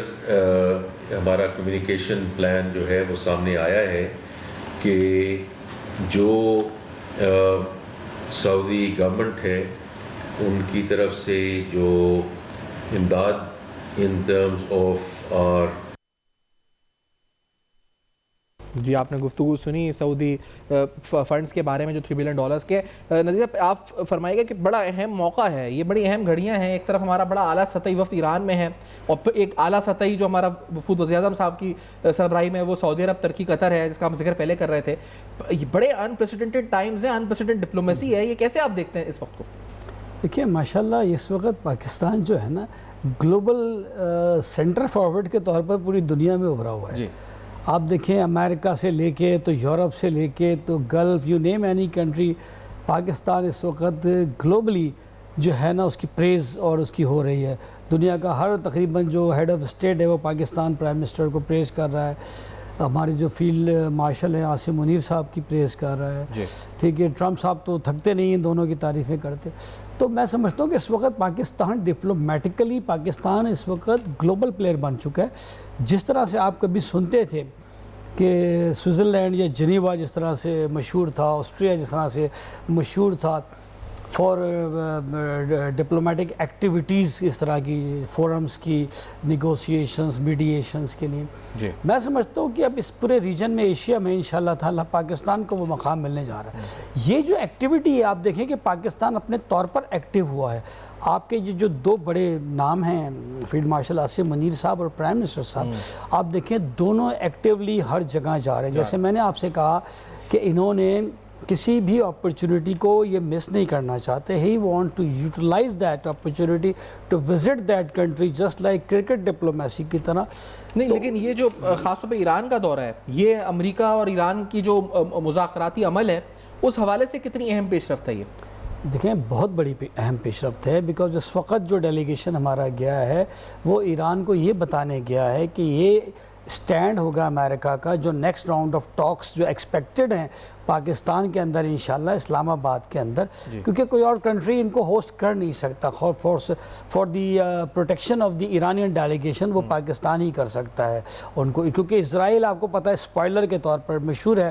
ہمارا کمیونیکیشن پلان جو ہے وہ سامنے آیا ہے کہ جو سعودی گورنمنٹ ہے ان کی طرف سے جو امداد ان ٹرمز آف آر جی آپ نے گفتگو سنی سعودی فنڈز کے بارے میں جو $3 بلین کے. نذیر آپ فرمائے گا کہ بڑا اہم موقع ہے، یہ بڑی اہم گھڑیاں ہیں. ایک طرف ہمارا بڑا اعلیٰ سطحی وفد ایران میں ہے، اور پھر ایک اعلیٰ سطحی جو ہمارا وفود وزیر اعظم صاحب کی سربراہی میں وہ سعودی عرب، ترکی، قطر ہے، جس کا ہم ذکر پہلے کر رہے تھے. یہ بڑے انپریسیڈنٹڈ ٹائمز ہیں، انپریسیڈنٹڈ ڈپلومیسی ہے. یہ کیسے آپ دیکھتے ہیں اس وقت کو؟ دیکھیے ماشاءاللہ اس وقت پاکستان جو ہے نا گلوبل سینٹر فارورڈ کے طور پر پوری دنیا میں ابھرا ہوا ہے. جی آپ دیکھیں امریکہ سے لے کے تو یورپ سے لے کے تو gulf, you name any country, Pakistan اس وقت گلوبلی جو ہے نا اس کی پریز اور اس کی ہو رہی ہے. دنیا کا ہر تقریباً جو ہیڈ آف اسٹیٹ ہے وہ پاکستان پرائم منسٹر کو پریز کر رہا ہے. ہماری جو فیلڈ مارشل ہیں عاصم منیر صاحب کی پریز کر رہا ہے. جی ٹھیک ہے، ٹرمپ صاحب تو تھکتے نہیں ہیں، دونوں کی تعریفیں کرتے. تو میں سمجھتا ہوں کہ اس وقت پاکستان ڈپلومیٹیکلی پاکستان اس وقت گلوبل پلیئر بن چکا ہے. جس طرح سے آپ کبھی سنتے تھے کہ سوئٹزرلینڈ یا جنیوا جس طرح سے مشہور تھا، آسٹریا جس طرح سے مشہور تھا فار ڈپلومیٹک ایکٹیویٹیز، اس طرح کی فورمز کی نیگوسیشنز، میڈییشنز کے لیے. جی میں سمجھتا ہوں کہ اب اس پورے ریجن میں، ایشیا میں انشاءاللہ تعالیٰ پاکستان کو وہ مقام ملنے جا رہا ہے. یہ جو ایکٹیویٹی ہے آپ دیکھیں کہ پاکستان اپنے طور پر ایکٹیو ہوا ہے. آپ کے جو دو بڑے نام ہیں فیلڈ مارشل عاصم منیر صاحب اور پرائم منسٹر صاحب، آپ دیکھیں دونوں ایکٹیولی ہر جگہ جا رہے ہیں. جیسے میں نے آپ سے کہا کہ انہوں نے کسی بھی اپرچونٹی کو یہ مس نہیں کرنا چاہتے. He want to utilize that opportunity to visit that country just like cricket diplomacy کی طرح. نہیں لیکن یہ جو خاص طور پہ ایران کا دورہ ہے، یہ امریکہ اور ایران کی جو مذاکراتی عمل ہے اس حوالے سے کتنی اہم پیش رفت ہے؟ یہ دیکھیں بہت بڑی اہم پیش رفت ہے، بیکاز اس وقت جو ڈیلیگیشن ہمارا گیا ہے وہ ایران کو یہ بتانے گیا ہے کہ یہ سٹینڈ ہوگا امریکہ کا جو نیکسٹ راؤنڈ آف ٹاکس جو ایکسپیکٹڈ ہیں پاکستان کے اندر انشاءاللہ اسلام آباد کے اندر، کیونکہ کوئی اور کنٹری ان کو ہوسٹ کر نہیں سکتا. For the protection of the Iranian delegation وہ پاکستان ہی کر سکتا ہے ان کو، کیونکہ اسرائیل آپ کو پتہ ہے اسپوائلر کے طور پر مشہور ہے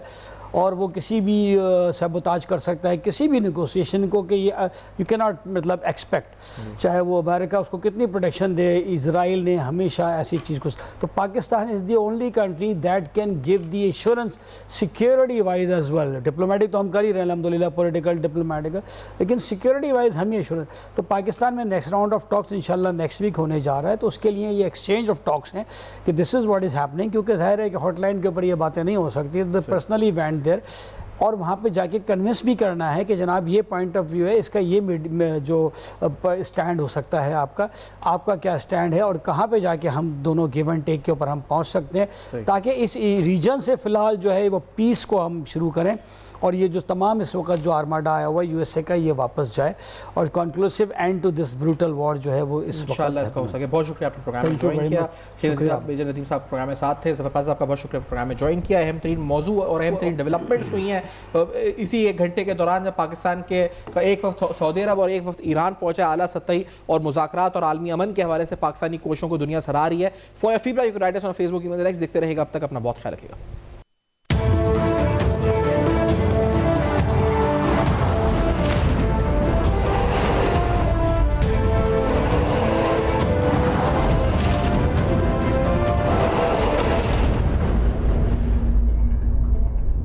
اور وہ کسی بھی سیبوتاج کر سکتا ہے کسی بھی نیگوسیشن کو، کہ یہ یو کی ناٹ مطلب ایکسپیکٹ، چاہے وہ امریکہ اس کو کتنی پروٹیکشن دے، اسرائیل نے ہمیشہ ایسی چیز کو. تو Pakistan is the only country that can give the assurance security wise as well. Diplomatic تو ہم کر ہی رہے ہیں الحمدللہ، پولیٹیکل ڈپلومیٹیکل، لیکن سیکیورٹی وائز ہم ایشورنس. تو پاکستان میں نیکسٹ راؤنڈ آف ٹاکس انشاءاللہ نیکسٹ ویک ہونے جا رہا ہے. تو اس کے لیے یہ ایکسچینج آف ٹاکس ہیں کہ دس از واٹ از ہیپننگ، کیونکہ ظاہر ہے کہ ہاٹ لائن کے اوپر یہ باتیں نہیں ہو سکتی. پرسنلی وینٹ دیر اور وہاں پہ جا کے کنونس بھی کرنا ہے کہ جناب یہ پوائنٹ آف ویو ہے، اس کا یہ جو اسٹینڈ ہو سکتا ہے، آپ کا کیا اسٹینڈ ہے، اور کہاں پہ جا کے ہم دونوں گیو اینڈ ٹیک کے اوپر ہم پہنچ سکتے ہیں، تاکہ اس ریجن سے فی الحال جو ہے وہ پیس کو ہم شروع کریں. اور یہ جو تمام اس وقت جو آرماڈا آیا ہوا ہے یو ایس اے کا، یہ واپس جائے اور کنکلوسیو اینڈ ٹو دس بروٹل وار جو ہے وہ اس وقت انشاءاللہ اس کا ہو سکے. بہت شکریہ آپ نے پروگرام میں جوائن کیا. میجر ندیم صاحب پروگرام میں ساتھ تھے. ظفر صاحب کا بہت شکریہ پروگرام میں جوائن کیا. اہم ترین موضوع اور اہم ترین ڈیولپمنٹس ہوئی ہیں اسی ایک گھنٹے کے دوران، جب پاکستان کے ایک وقت سعودی عرب اور ایک وقت ایران پہنچا. اعلیٰ سطحی اور مذاکرات اور عالمی امن کے حوالے سے پاکستانی کوششوں کو دنیا سراہ رہی ہے. Feedback you can write us on Facebook, دیکھتے رہے گا. اب تک اپنا بہت خیال رکھیے گا.